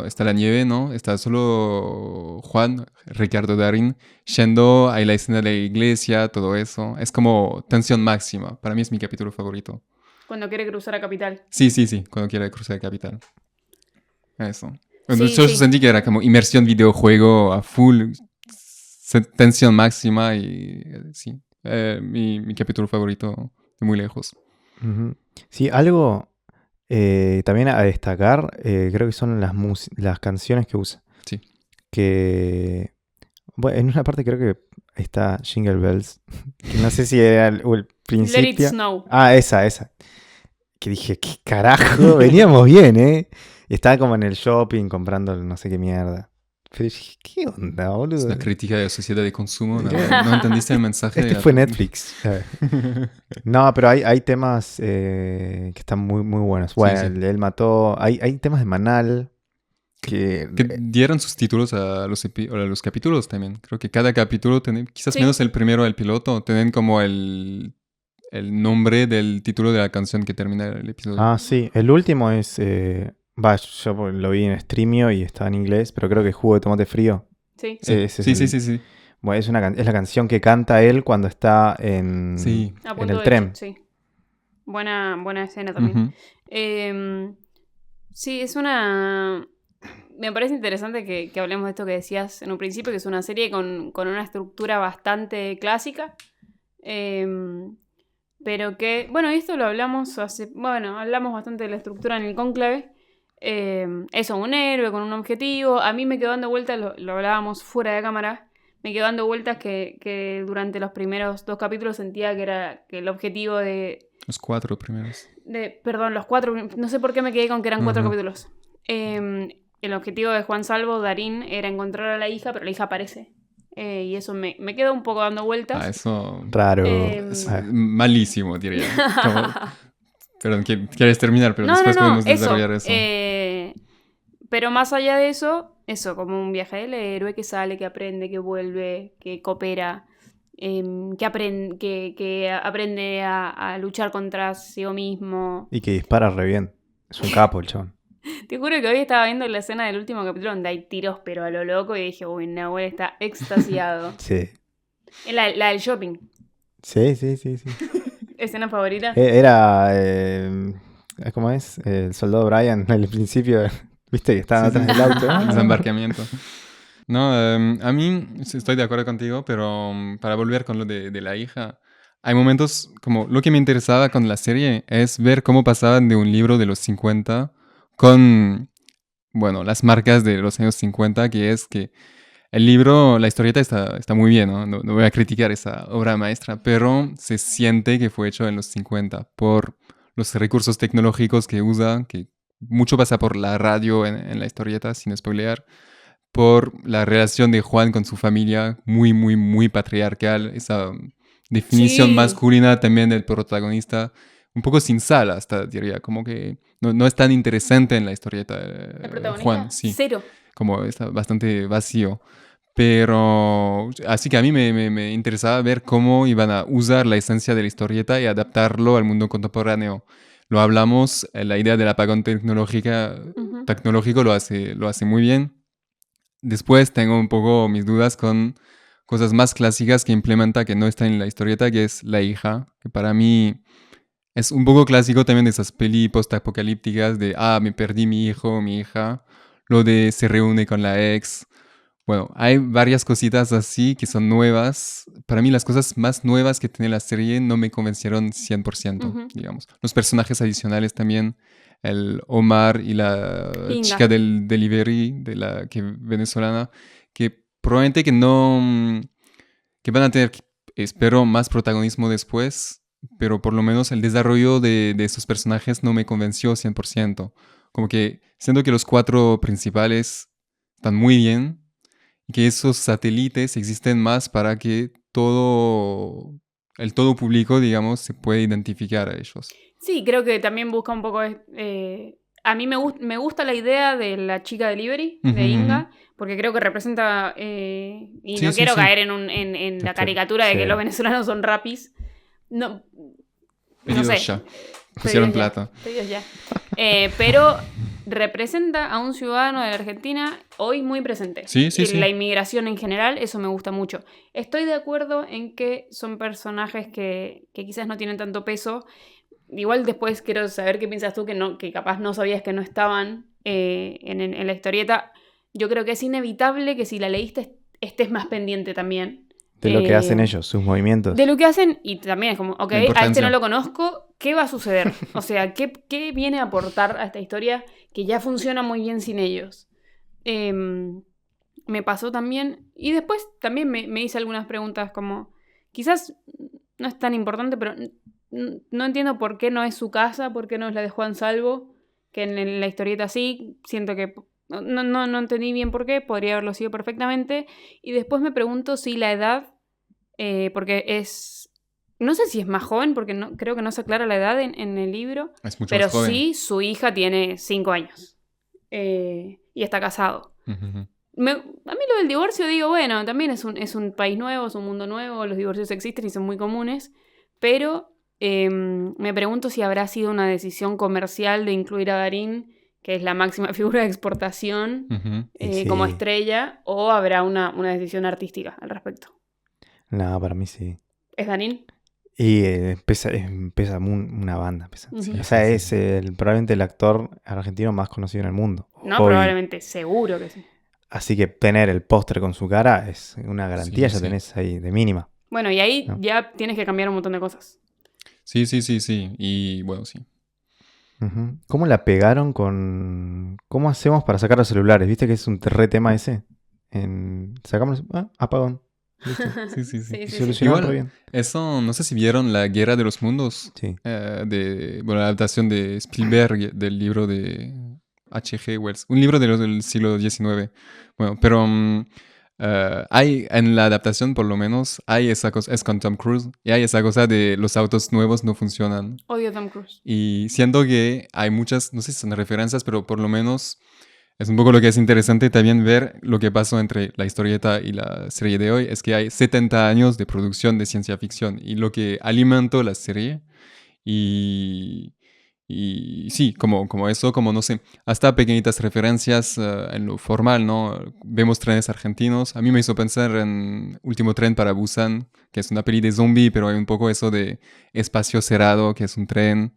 [SPEAKER 2] está la nieve, ¿no? Está solo Juan, Ricardo Darín, yendo a la escena de la iglesia, todo eso. Es como tensión máxima. Para mí es mi capítulo favorito.
[SPEAKER 1] Cuando quiere cruzar a Capital.
[SPEAKER 2] Sí, cuando quiere cruzar la capital. Eso.
[SPEAKER 1] Sí,
[SPEAKER 2] Yo
[SPEAKER 1] sí.
[SPEAKER 2] sentí que era como inmersión videojuego a full, tensión máxima y sí, mi capítulo favorito de muy lejos.
[SPEAKER 3] Ujú. Sí, algo también a destacar, creo que son las canciones que usa.
[SPEAKER 2] Sí.
[SPEAKER 3] Que, bueno, en una parte creo que está Jingle Bells, que no sé si era el
[SPEAKER 1] Let It
[SPEAKER 3] principio.
[SPEAKER 1] Snow.
[SPEAKER 3] Ah, esa. Que dije, ¿qué carajo? Veníamos bien, ¿eh? Y estaba como en el shopping comprando no sé qué mierda. Pero dije, ¿qué onda,
[SPEAKER 2] Es
[SPEAKER 3] boludo?
[SPEAKER 2] una crítica de la sociedad de consumo. ¿No entendiste el mensaje?
[SPEAKER 3] Este fue Netflix. No, pero hay temas que están muy, muy buenos. Bueno,
[SPEAKER 2] Sí.
[SPEAKER 3] él mató. Hay temas de Manal que.
[SPEAKER 2] Que dieron sus títulos a los capítulos también. Creo que cada capítulo, quizás
[SPEAKER 1] Sí.
[SPEAKER 2] menos el primero, el piloto, tienen como el nombre del título de la canción que termina el episodio.
[SPEAKER 3] Ah, sí. El último es. Yo lo vi en Streamio y está en inglés, pero creo que es Jugo de Tomate Frío.
[SPEAKER 1] Sí.
[SPEAKER 3] Ese es
[SPEAKER 2] Sí.
[SPEAKER 3] Bueno, es la canción que canta él cuando está en,
[SPEAKER 2] Sí.
[SPEAKER 1] A
[SPEAKER 3] en
[SPEAKER 1] punto
[SPEAKER 3] el
[SPEAKER 1] de-
[SPEAKER 3] tren.
[SPEAKER 1] Sí. Buena escena también.
[SPEAKER 2] Ujú.
[SPEAKER 1] Sí, es una... Me parece interesante que hablemos de esto que decías en un principio, que es una serie con una estructura bastante clásica. Pero que, bueno, esto lo hablamos hablamos bastante de la estructura en el Cónclave. Eso, un héroe con un objetivo. A mí me quedó dando vueltas, lo hablábamos fuera de cámara, me quedó dando vueltas que durante los primeros 2 capítulos sentía que el objetivo
[SPEAKER 2] Los 4 primeros.
[SPEAKER 1] perdón, los 4, no sé por qué me quedé con que eran 4
[SPEAKER 2] Ujú.
[SPEAKER 1] capítulos. El objetivo de Juan Salvo, Darín, era encontrar a la hija, pero la hija aparece. Y eso me quedó un poco dando vueltas.
[SPEAKER 2] Eso
[SPEAKER 3] Raro.
[SPEAKER 2] es
[SPEAKER 3] Ah,
[SPEAKER 2] malísimo, diría. Perdón, ¿quieres terminar? Pero
[SPEAKER 1] No,
[SPEAKER 2] después
[SPEAKER 1] no,
[SPEAKER 2] podemos
[SPEAKER 1] eso.
[SPEAKER 2] desarrollar eso.
[SPEAKER 1] Pero más allá de eso, como un viaje del héroe que sale, que aprende, que vuelve, que coopera, que aprende a luchar contra sí mismo.
[SPEAKER 3] Y que dispara re bien. Es un capo el chabón.
[SPEAKER 1] Te juro que hoy estaba viendo la escena del último capítulo donde hay tiros, pero a lo loco, y dije, uy, Nahuel está extasiado.
[SPEAKER 3] Sí.
[SPEAKER 1] Es la del shopping.
[SPEAKER 3] Sí.
[SPEAKER 1] ¿Escena favorita?
[SPEAKER 3] Era. ¿Cómo es? El soldado Brian al principio. ¿Viste que estaban atrás del auto?
[SPEAKER 2] Desembarcamiento. No, a mí estoy de acuerdo contigo, pero para volver con lo de la hija, hay momentos como lo que me interesaba con la serie es ver cómo pasaban de un libro de los 50 con, bueno, las marcas de los años 50, que es que el libro, la historieta está muy bien, ¿no? No voy a criticar esa obra maestra, pero se siente que fue hecho en los 50 por los recursos tecnológicos que usa, que mucho pasa por la radio en la historieta, sin spoilear, por la relación de Juan con su familia, muy, muy, muy patriarcal, esa definición
[SPEAKER 1] Sí.
[SPEAKER 2] masculina también del protagonista, un poco sin sal hasta, diría, como que no es tan interesante en la historieta
[SPEAKER 1] ¿El protagonista?
[SPEAKER 2] Juan, sí,
[SPEAKER 1] Cero.
[SPEAKER 2] como está bastante vacío. Pero así que a mí me interesaba ver cómo iban a usar la esencia de la historieta y adaptarlo al mundo contemporáneo. Lo hablamos, la idea del apagón tecnológico lo hace muy bien. Después tengo un poco mis dudas con cosas más clásicas que implementa que no están en la historieta, que es la hija, que para mí es un poco clásico también de esas peli post-apocalípticas de, me perdí mi hijo, mi hija, lo de se reúne con la ex. Bueno, hay varias cositas así que son nuevas. Para mí las cosas más nuevas que tiene la serie no me convencieron 100%, digamos. Los personajes adicionales también, el Omar y la
[SPEAKER 1] Inga.
[SPEAKER 2] chica del delivery, venezolana, que probablemente que no, que van a tener, espero, más protagonismo después, pero por lo menos el desarrollo de estos personajes no me convenció 100%. Como que siento que los 4 principales están muy bien, que esos satélites existen más para que todo público, digamos, se pueda identificar a ellos.
[SPEAKER 1] Sí, creo que también busca un poco... a mí me gusta la idea de la chica delivery, de
[SPEAKER 2] Ujú,
[SPEAKER 1] Inga, porque creo que representa, y
[SPEAKER 2] Sí,
[SPEAKER 1] no
[SPEAKER 2] sí,
[SPEAKER 1] quiero
[SPEAKER 2] sí.
[SPEAKER 1] caer en la
[SPEAKER 3] Este,
[SPEAKER 1] caricatura de que
[SPEAKER 3] sí.
[SPEAKER 1] los venezolanos son rapis. No
[SPEAKER 2] Pedidos
[SPEAKER 1] sé.
[SPEAKER 2] ya. Pusieron
[SPEAKER 1] Pedidos ya,
[SPEAKER 2] plata.
[SPEAKER 1] pedidos ya. Pero representa a un ciudadano de la Argentina hoy muy presente.
[SPEAKER 2] Sí, sí,
[SPEAKER 1] Y
[SPEAKER 2] sí.
[SPEAKER 1] la inmigración en general, eso me gusta mucho. Estoy de acuerdo en que son personajes que quizás no tienen tanto peso. Igual después quiero saber qué piensas tú, que capaz no sabías que no estaban en la historieta. Yo creo que es inevitable que si la leíste estés más pendiente también.
[SPEAKER 3] De lo que hacen
[SPEAKER 1] Eh,
[SPEAKER 3] ellos, sus movimientos.
[SPEAKER 1] de lo que hacen, y también es como, ok,
[SPEAKER 2] La
[SPEAKER 1] a este
[SPEAKER 2] importancia.
[SPEAKER 1] no lo conozco, ¿qué va a suceder? O sea, ¿qué viene a aportar a esta historia que ya funciona muy bien sin ellos? Me pasó también, y después también me hice algunas preguntas como, quizás no es tan importante, pero no entiendo por qué no es su casa, por qué no es la de Juan Salvo, que en la historieta sí, siento que no entendí bien por qué, podría haberlo sido perfectamente, y después me pregunto si la edad, porque no sé si es más joven, porque creo que no se aclara la edad en el libro,
[SPEAKER 2] Es mucho
[SPEAKER 1] pero
[SPEAKER 2] más joven.
[SPEAKER 1] sí su hija tiene 5 años y está casado.
[SPEAKER 2] Ujú, ujú.
[SPEAKER 1] A mí lo del divorcio, digo, bueno, también es un país nuevo, es un mundo nuevo, los divorcios existen y son muy comunes, pero me pregunto si habrá sido una decisión comercial de incluir a Darín, que es la máxima figura de exportación,
[SPEAKER 2] Ujú.
[SPEAKER 3] Y sí.
[SPEAKER 1] como estrella, o habrá una decisión artística al respecto.
[SPEAKER 3] No, para mí sí.
[SPEAKER 1] ¿Es Darín?
[SPEAKER 3] Y pesa una banda.
[SPEAKER 1] Ujú.
[SPEAKER 2] Sí,
[SPEAKER 3] O sea,
[SPEAKER 2] sí,
[SPEAKER 3] es
[SPEAKER 2] sí.
[SPEAKER 3] probablemente el actor argentino más conocido en el mundo.
[SPEAKER 1] No,
[SPEAKER 3] Hoy.
[SPEAKER 1] probablemente, seguro que sí.
[SPEAKER 3] Así que tener el póster con su cara es una garantía,
[SPEAKER 2] Sí,
[SPEAKER 3] ya
[SPEAKER 2] sí.
[SPEAKER 3] tenés ahí de mínima.
[SPEAKER 1] Bueno, y ahí
[SPEAKER 3] ¿No?
[SPEAKER 1] ya tienes que cambiar un montón de cosas.
[SPEAKER 2] Sí, sí, sí, sí. Y bueno, sí.
[SPEAKER 3] Ujú. ¿Cómo la pegaron con... ¿Cómo hacemos para sacar los celulares? ¿Viste que es un re tema ese? Sacamos... apagón. Listo.
[SPEAKER 2] Sí, sí, sí.
[SPEAKER 1] Sí,
[SPEAKER 3] Y
[SPEAKER 1] sí, sí.
[SPEAKER 3] solucionaron re
[SPEAKER 2] Igual,
[SPEAKER 3] bien.
[SPEAKER 2] eso, no sé si vieron La Guerra de los Mundos,
[SPEAKER 3] Sí.
[SPEAKER 2] bueno, la adaptación de Spielberg del libro de H.G. Wells, un libro del siglo XIX. Bueno, pero hay, en la adaptación por lo menos, hay esa cosa, es con Tom Cruise, y hay esa cosa de los autos nuevos no funcionan.
[SPEAKER 1] Odio a Tom Cruise.
[SPEAKER 2] Y siento que hay muchas, no sé si son referencias, pero por lo menos es un poco lo que es interesante también ver lo que pasó entre la historieta y la serie de hoy, es que hay 70 años de producción de ciencia ficción y lo que alimentó la serie y sí, como eso, como no sé, hasta pequeñitas referencias en lo formal, ¿no? Vemos trenes argentinos, a mí me hizo pensar en Último Tren para Busan, que es una peli de zombie, pero hay un poco eso de espacio cerrado, que es un tren.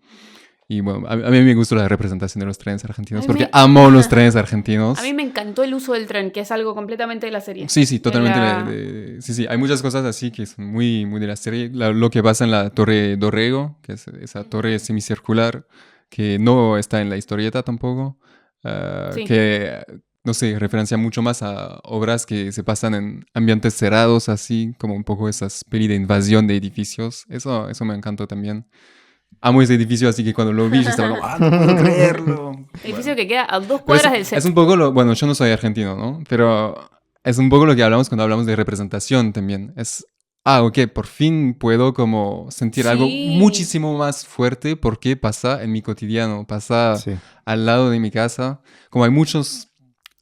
[SPEAKER 2] Y bueno, a mí me gusta la representación de los trenes argentinos,
[SPEAKER 1] A mí
[SPEAKER 2] porque
[SPEAKER 1] me-
[SPEAKER 2] amo los trenes argentinos.
[SPEAKER 1] A mí me encantó el uso del tren, que es algo completamente de la serie.
[SPEAKER 2] Sí, sí, totalmente.
[SPEAKER 1] La-
[SPEAKER 2] Sí, sí, hay muchas cosas así que son muy, muy de la serie. Lo que pasa en la Torre Dorrego, que es esa torre semicircular, que no está en la historieta tampoco,
[SPEAKER 1] Sí.
[SPEAKER 2] que, no sé, referencia mucho más a obras que se pasan en ambientes cerrados, así como un poco esas peli de invasión de edificios. Eso me encantó también. Amo ese edificio, así que cuando lo vi, yo estaba como, ¡ah, no puedo creerlo!
[SPEAKER 1] Edificio que queda a 2
[SPEAKER 2] Pero
[SPEAKER 1] cuadras del set.
[SPEAKER 2] es un poco bueno, yo no soy argentino, ¿no? Pero es un poco lo que hablamos cuando hablamos de representación también. Ok, por fin puedo como sentir algo
[SPEAKER 1] Sí.
[SPEAKER 2] muchísimo más fuerte porque pasa en mi cotidiano, pasa
[SPEAKER 3] Sí.
[SPEAKER 2] al lado de mi casa. Como hay muchos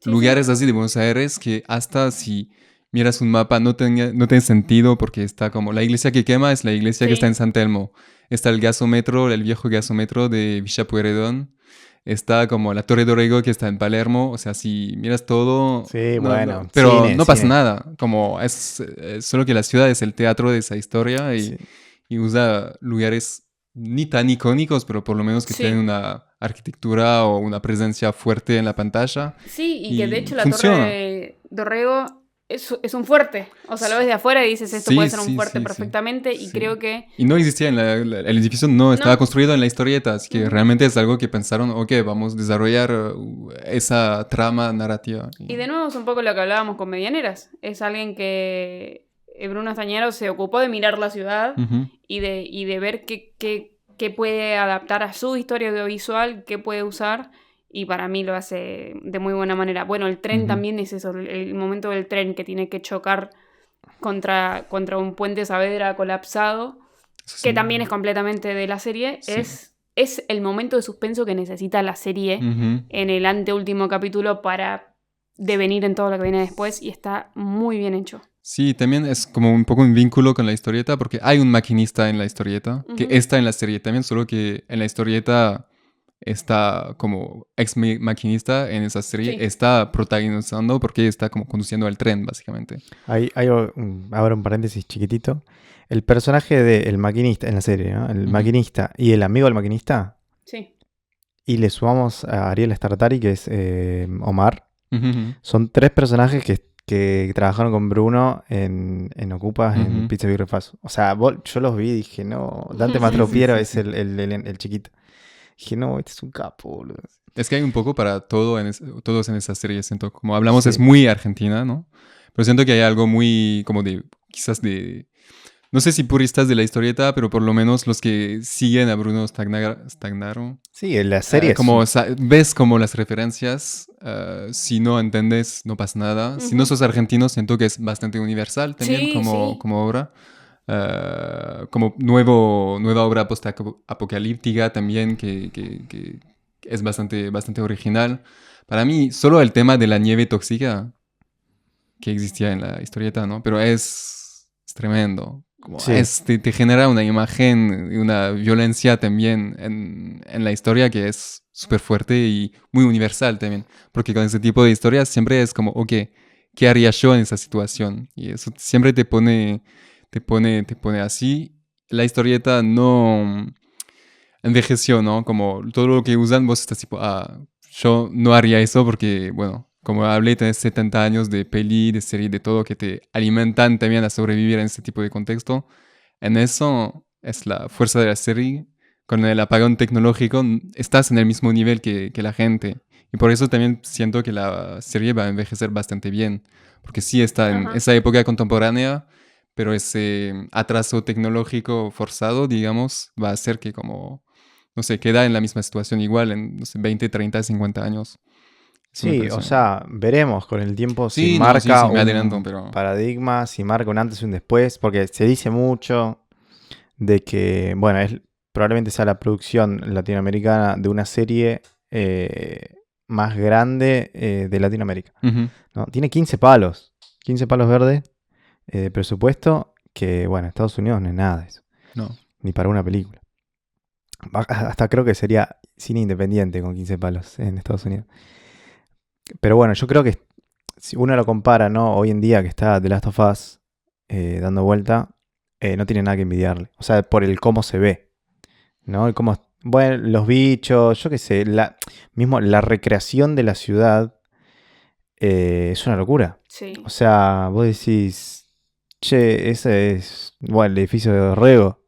[SPEAKER 1] Sí,
[SPEAKER 2] lugares así de Buenos Aires que hasta si miras un mapa no tiene sentido porque está como la iglesia que quema es la iglesia que
[SPEAKER 1] Sí.
[SPEAKER 2] está en San Telmo. Está el gasómetro, el viejo gasómetro de Villa Pueyrredón. Está como la Torre Dorrego que está en Palermo. O sea, si miras todo...
[SPEAKER 3] Sí, bueno,
[SPEAKER 2] pero
[SPEAKER 3] cine,
[SPEAKER 2] no pasa
[SPEAKER 3] cine.
[SPEAKER 2] nada. Como es solo que la ciudad es el teatro de esa historia
[SPEAKER 3] Sí.
[SPEAKER 2] y usa lugares ni tan icónicos, pero por lo menos que
[SPEAKER 1] Sí.
[SPEAKER 2] tienen una arquitectura o una presencia fuerte en la pantalla.
[SPEAKER 1] Sí, y que de
[SPEAKER 2] Y
[SPEAKER 1] hecho la
[SPEAKER 2] funciona.
[SPEAKER 1] Torre Dorrego es un fuerte. O sea, lo ves de afuera y dices, esto
[SPEAKER 2] Sí,
[SPEAKER 1] puede ser un
[SPEAKER 2] sí,
[SPEAKER 1] fuerte
[SPEAKER 2] sí, sí.
[SPEAKER 1] perfectamente. Y
[SPEAKER 2] Sí.
[SPEAKER 1] creo que...
[SPEAKER 2] Y no existía el edificio no estaba
[SPEAKER 1] No.
[SPEAKER 2] construido en la historieta, así que
[SPEAKER 1] Ujú.
[SPEAKER 2] realmente es algo que pensaron, ok, vamos a desarrollar esa trama narrativa.
[SPEAKER 1] Y de nuevo es un poco lo que hablábamos con Medianeras. Es alguien que Bruno Estañaro se ocupó de mirar la ciudad
[SPEAKER 2] Ujú.
[SPEAKER 1] y de ver qué puede adaptar a su historia audiovisual, qué puede usar. Y para mí lo hace de muy buena manera. Bueno, el tren
[SPEAKER 2] Ujú.
[SPEAKER 1] también es eso, el momento del tren que tiene que chocar contra un puente Saavedra colapsado,
[SPEAKER 2] Eso
[SPEAKER 1] que
[SPEAKER 2] sí.
[SPEAKER 1] también es completamente de la serie,
[SPEAKER 2] Sí.
[SPEAKER 1] es el momento de suspenso que necesita la serie
[SPEAKER 2] Ujú.
[SPEAKER 1] en el anteúltimo capítulo para devenir en todo lo que viene después y está muy bien hecho.
[SPEAKER 2] Sí, también es como un poco un vínculo con la historieta, porque hay un maquinista en la historieta, que
[SPEAKER 1] Ujú.
[SPEAKER 2] está en la serie también, solo que en la historieta está como maquinista, en esa serie
[SPEAKER 1] Sí.
[SPEAKER 2] está protagonizando porque está como conduciendo el tren, básicamente.
[SPEAKER 3] Ahora un paréntesis chiquitito. El personaje del maquinista en la serie, ¿no? El
[SPEAKER 2] Ujú.
[SPEAKER 3] maquinista y el amigo del maquinista.
[SPEAKER 1] Sí.
[SPEAKER 3] Y le sumamos a Ariel Startari, que es Omar.
[SPEAKER 2] Ujú, ujú.
[SPEAKER 3] Son 3 personajes que trabajaron con Bruno en Ocupas, en
[SPEAKER 2] Ujú.
[SPEAKER 3] Pizza Birra Faso. O sea, yo los vi y dije, no, Dante
[SPEAKER 2] Sí,
[SPEAKER 3] Mastropiero
[SPEAKER 2] sí,
[SPEAKER 3] es
[SPEAKER 2] sí.
[SPEAKER 3] el chiquito. Dije, no, este es un capo, boludo.
[SPEAKER 2] Es que hay un poco para todo todos en esa serie, siento. Como hablamos, es
[SPEAKER 3] Sí.
[SPEAKER 2] muy argentina, ¿no? Pero siento que hay algo muy como de, quizás de, no sé si puristas de la historieta, pero por lo menos los que siguen a Bruno Stagnaro.
[SPEAKER 3] Sí, en la serie
[SPEAKER 2] Como ves como las referencias, si no entiendes, no pasa nada. Si no
[SPEAKER 1] Ujú.
[SPEAKER 2] sos argentino, siento que es bastante universal también
[SPEAKER 1] Sí, sí.
[SPEAKER 2] como obra. Como nueva obra post-apocalíptica también, que es bastante original. Para mí, solo el tema de la nieve tóxica que existía en la historieta, ¿no? Pero es tremendo. Como
[SPEAKER 3] Sí,
[SPEAKER 2] te genera una imagen y una violencia también en la historia que es súper fuerte y muy universal también. Porque con ese tipo de historias siempre es como, ok, ¿qué haría yo en esa situación? Y eso siempre te pone así. La historieta no envejeció, ¿no? Como todo lo que usan, vos estás tipo, yo no haría eso porque, bueno, como hablé, tenés 70 años de peli, de serie, de todo que te alimentan también a sobrevivir en este tipo de contexto. En eso es la fuerza de la serie. Con el apagón tecnológico estás en el mismo nivel que la gente. Y por eso también siento que la serie va a envejecer bastante bien. Porque sí está en
[SPEAKER 1] Ajá.
[SPEAKER 2] esa época contemporánea, pero ese atraso tecnológico forzado, digamos, va a hacer que como no sé, queda en la misma situación igual en, no sé, 20, 30, 50 años. Eso me
[SPEAKER 3] sí, o
[SPEAKER 2] parece.
[SPEAKER 3] sea, veremos con el tiempo si
[SPEAKER 2] Sí, no, sí,
[SPEAKER 3] marca
[SPEAKER 2] sí, me adelanto,
[SPEAKER 3] un
[SPEAKER 2] pero.
[SPEAKER 3] paradigma, si marca un antes y un después, porque se dice mucho de que, bueno, probablemente sea la producción latinoamericana de una serie más grande de Latinoamérica,
[SPEAKER 2] Ujú.
[SPEAKER 3] ¿no? Tiene 15 palos verdes de presupuesto, que, bueno, Estados Unidos no es nada de eso,
[SPEAKER 2] No.
[SPEAKER 3] ni para una película. Hasta creo que sería cine independiente con 15 palos en Estados Unidos. Pero bueno, yo creo que si uno lo compara, ¿no? Hoy en día que está The Last of Us dando vuelta, no tiene nada que envidiarle. O sea, por el cómo se ve, ¿no? El cómo, bueno, los bichos, yo qué sé, mismo la recreación de la ciudad es una locura.
[SPEAKER 1] Sí.
[SPEAKER 3] O sea, vos decís, che, ese es, bueno, el edificio de Dorrego.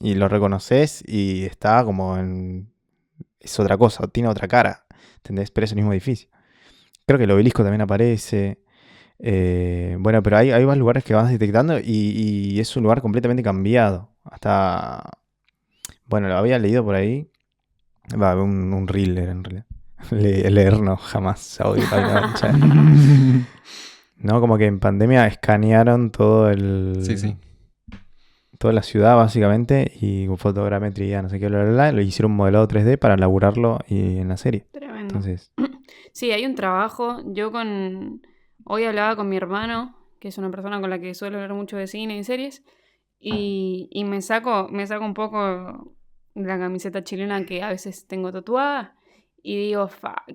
[SPEAKER 3] Y lo reconoces y está como en... Es otra cosa, tiene otra cara, ¿entendés? Pero es el mismo edificio. Creo que el obelisco también aparece. Bueno, pero hay más lugares que vas detectando y es un lugar completamente cambiado. Hasta, bueno, lo había leído por ahí. Va, un reel era en realidad. Leer no, jamás. No, como que en pandemia escanearon
[SPEAKER 2] Sí, sí.
[SPEAKER 3] toda la ciudad básicamente y con fotogrametría, no sé qué, bla, bla, bla. Lo hicieron un modelado 3D para laburarlo y en la serie.
[SPEAKER 1] Tremendo.
[SPEAKER 3] Entonces,
[SPEAKER 1] Sí, hay un trabajo. Hoy hablaba con mi hermano, que es una persona con la que suelo hablar mucho de cine y series, y me saco un poco la camiseta chilena que a veces tengo tatuada, y digo,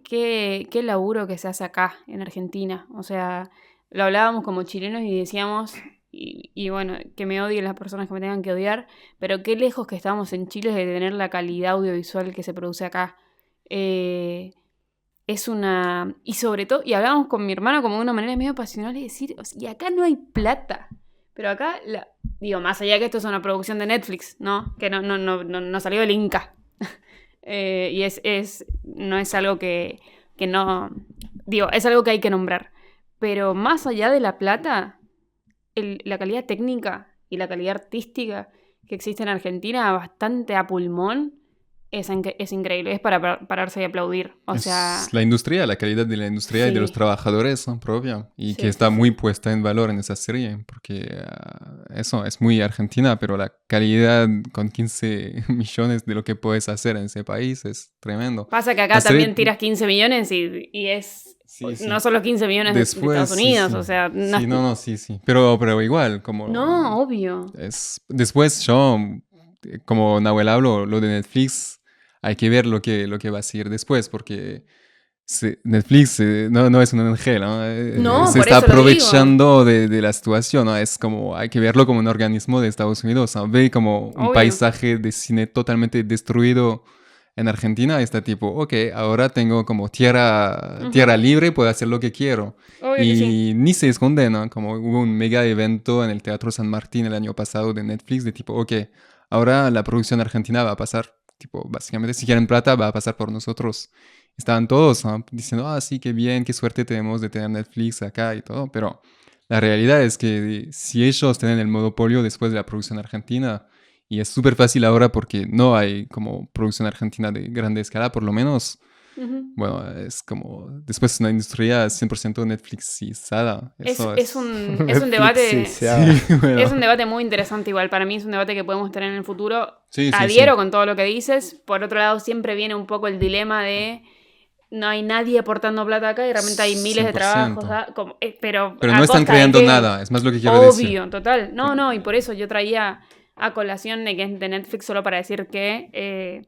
[SPEAKER 1] qué laburo que se hace acá, en Argentina. O sea, lo hablábamos como chilenos y decíamos, y bueno, que me odien las personas que me tengan que odiar, pero qué lejos que estamos en Chile de tener la calidad audiovisual que se produce acá. Es una... Y sobre todo, y hablábamos con mi hermano como de una manera medio pasional y decir, y acá no hay plata. Pero acá, digo, más allá que esto es una producción de Netflix, ¿no? Que no salió del Inca. Y no es algo que no... Digo, es algo que hay que nombrar. Pero más allá de la plata, la calidad técnica y la calidad artística que existe en Argentina, bastante a pulmón, es increíble. Es para pararse y aplaudir. O sea,
[SPEAKER 2] Es la industria, la calidad de la industria y de
[SPEAKER 1] Sí.
[SPEAKER 2] los trabajadores, ¿no? Propia. Y
[SPEAKER 1] Sí,
[SPEAKER 2] que está
[SPEAKER 1] sí,
[SPEAKER 2] muy
[SPEAKER 1] sí.
[SPEAKER 2] puesta en valor en esa serie. Porque eso es muy argentina, pero la calidad con 15 millones de lo que puedes hacer en ese país es tremendo.
[SPEAKER 1] Pasa que acá
[SPEAKER 2] La serie-
[SPEAKER 1] también tiras 15 millones y es...
[SPEAKER 2] Sí, sí.
[SPEAKER 1] No son los 15 millones de Estados
[SPEAKER 2] Después, sí,
[SPEAKER 1] Unidos,
[SPEAKER 2] sí.
[SPEAKER 1] o sea... No,
[SPEAKER 2] Sí, no, sí, sí. Pero igual, como...
[SPEAKER 1] no, obvio.
[SPEAKER 2] Después yo, como Nahuel hablo, lo de Netflix, hay que ver lo que va a seguir después, porque Netflix no es un ángel, ¿no?
[SPEAKER 1] No,
[SPEAKER 2] Se
[SPEAKER 1] por
[SPEAKER 2] está
[SPEAKER 1] eso lo
[SPEAKER 2] aprovechando de la situación, ¿no? Es como, hay que verlo como un organismo de Estados Unidos, ¿no? Ve como un
[SPEAKER 1] Obvio.
[SPEAKER 2] paisaje de cine totalmente destruido en Argentina, y está tipo, ok, ahora tengo como tierra libre, puedo hacer lo que quiero.
[SPEAKER 1] Obvio que
[SPEAKER 2] Y
[SPEAKER 1] sí.
[SPEAKER 2] ni se esconde, ¿no? Como hubo un mega evento en el Teatro San Martín el año pasado de Netflix, de tipo, ok, ahora la producción argentina va a pasar, tipo, básicamente, si quieren plata, va a pasar por nosotros. Estaban todos, ¿no? Diciendo, sí, qué bien, qué suerte tenemos de tener Netflix acá y todo, pero la realidad es que si ellos tienen el monopolio después de la producción argentina, y es súper fácil ahora porque no hay como producción argentina de grande escala, por lo menos.
[SPEAKER 1] Ujú.
[SPEAKER 2] Bueno, es como... Después es una industria 100% Netflixizada. Eso
[SPEAKER 1] Es un debate...
[SPEAKER 3] Sí,
[SPEAKER 2] bueno.
[SPEAKER 1] Es un debate muy interesante igual. Para mí es un debate que podemos tener en el futuro.
[SPEAKER 2] Sí, sí,
[SPEAKER 1] Adhiero
[SPEAKER 2] sí.
[SPEAKER 1] con todo lo que dices. Por otro lado, siempre viene un poco el dilema de no hay nadie aportando plata acá y realmente hay miles de
[SPEAKER 2] 100%.
[SPEAKER 1] trabajos. Pero
[SPEAKER 2] Pero
[SPEAKER 1] a
[SPEAKER 2] no están
[SPEAKER 1] costa de
[SPEAKER 2] creando
[SPEAKER 1] qué.
[SPEAKER 2] nada, es más lo que quiero decir.
[SPEAKER 1] Obvio, total. No, y por eso yo traía a colación de que es de Netflix solo para decir que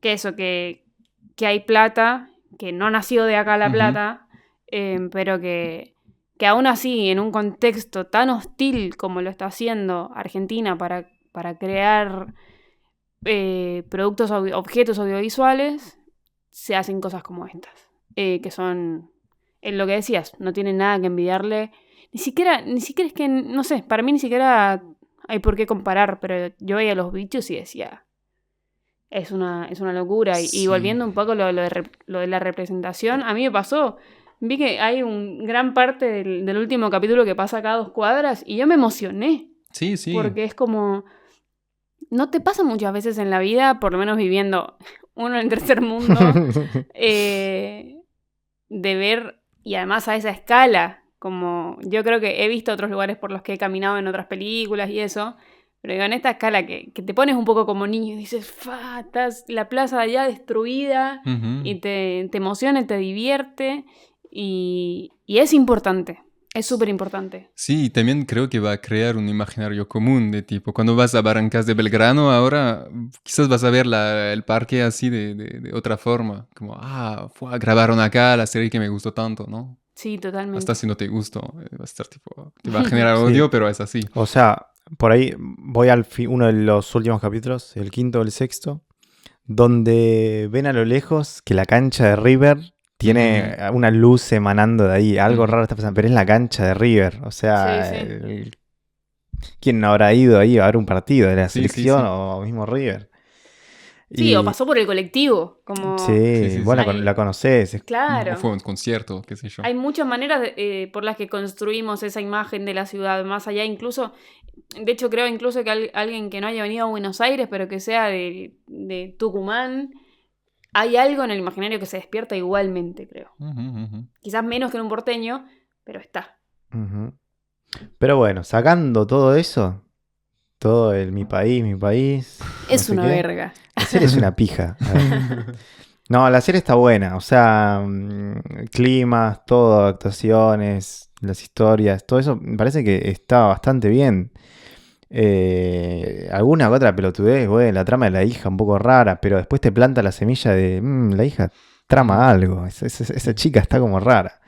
[SPEAKER 1] eso, que hay plata, que no nació de acá la
[SPEAKER 2] Ujú.
[SPEAKER 1] plata, pero que aún así, en un contexto tan hostil como lo está haciendo Argentina para crear objetos audiovisuales, se hacen cosas como estas, que son, en lo que decías, no tienen nada que envidiarle, ni siquiera es que, no sé, para mí ni siquiera hay por qué comparar, pero yo veía los bichos y decía... Es una locura. Y
[SPEAKER 2] Sí.
[SPEAKER 1] volviendo un poco lo de la representación, a mí me pasó. Vi que hay gran parte del último capítulo que pasa cada 2 cuadras y yo me emocioné.
[SPEAKER 2] Sí, sí.
[SPEAKER 1] Porque es como... No te pasa muchas veces en la vida, por lo menos viviendo uno en el tercer mundo, de ver, y además a esa escala, como yo creo que he visto otros lugares por los que he caminado en otras películas y eso, pero digo, en esta escala que te pones un poco como niño y dices, estás la plaza de allá destruida,
[SPEAKER 2] Ujú.
[SPEAKER 1] y te emociona, te divierte, y es importante, es súper importante.
[SPEAKER 2] Sí, y también creo que va a crear un imaginario común de tipo, cuando vas a Barrancas de Belgrano ahora, quizás vas a ver el parque así de otra forma, como, grabaron acá la serie que me gustó tanto, ¿no?
[SPEAKER 1] Sí, totalmente.
[SPEAKER 2] Hasta si no te gustó, va a estar tipo, te va a generar
[SPEAKER 3] Sí.
[SPEAKER 2] odio, pero es así.
[SPEAKER 3] O sea, por ahí voy al uno de los últimos capítulos, el quinto o el sexto, donde ven a lo lejos que la cancha de River tiene una luz emanando de ahí. Algo
[SPEAKER 2] Ujú.
[SPEAKER 3] raro está pasando, pero es la cancha de River. O sea,
[SPEAKER 1] Sí, sí.
[SPEAKER 3] ¿quién no habrá ido ahí a ver un partido de la
[SPEAKER 2] Sí, sí,
[SPEAKER 3] selección
[SPEAKER 2] sí.
[SPEAKER 3] o mismo River?
[SPEAKER 1] Sí, o pasó por el colectivo, como...
[SPEAKER 3] Sí,
[SPEAKER 2] Sí,
[SPEAKER 3] vos
[SPEAKER 2] sí.
[SPEAKER 3] la conocés.
[SPEAKER 2] O
[SPEAKER 1] Claro.
[SPEAKER 2] fue un concierto, qué sé yo.
[SPEAKER 1] Hay muchas maneras por las que construimos esa imagen de la ciudad, más allá incluso, de hecho creo incluso que alguien que no haya venido a Buenos Aires, pero que sea de Tucumán, hay algo en el imaginario que se despierta igualmente, creo.
[SPEAKER 2] Ujú, ujú.
[SPEAKER 1] Quizás menos que en un porteño, pero está.
[SPEAKER 3] Ujú. Pero bueno, sacando todo eso, todo el mi país,
[SPEAKER 1] Es
[SPEAKER 3] no sé
[SPEAKER 1] una
[SPEAKER 3] qué,
[SPEAKER 1] verga.
[SPEAKER 3] la serie es una pija. A ver. No, la serie está buena, o sea, climas, todo, actuaciones, las historias, todo eso me parece que está bastante bien. Alguna que otra pelotudez, güey, la trama de la hija un poco rara, pero después te planta la semilla de la hija trama algo, esa chica está como rara.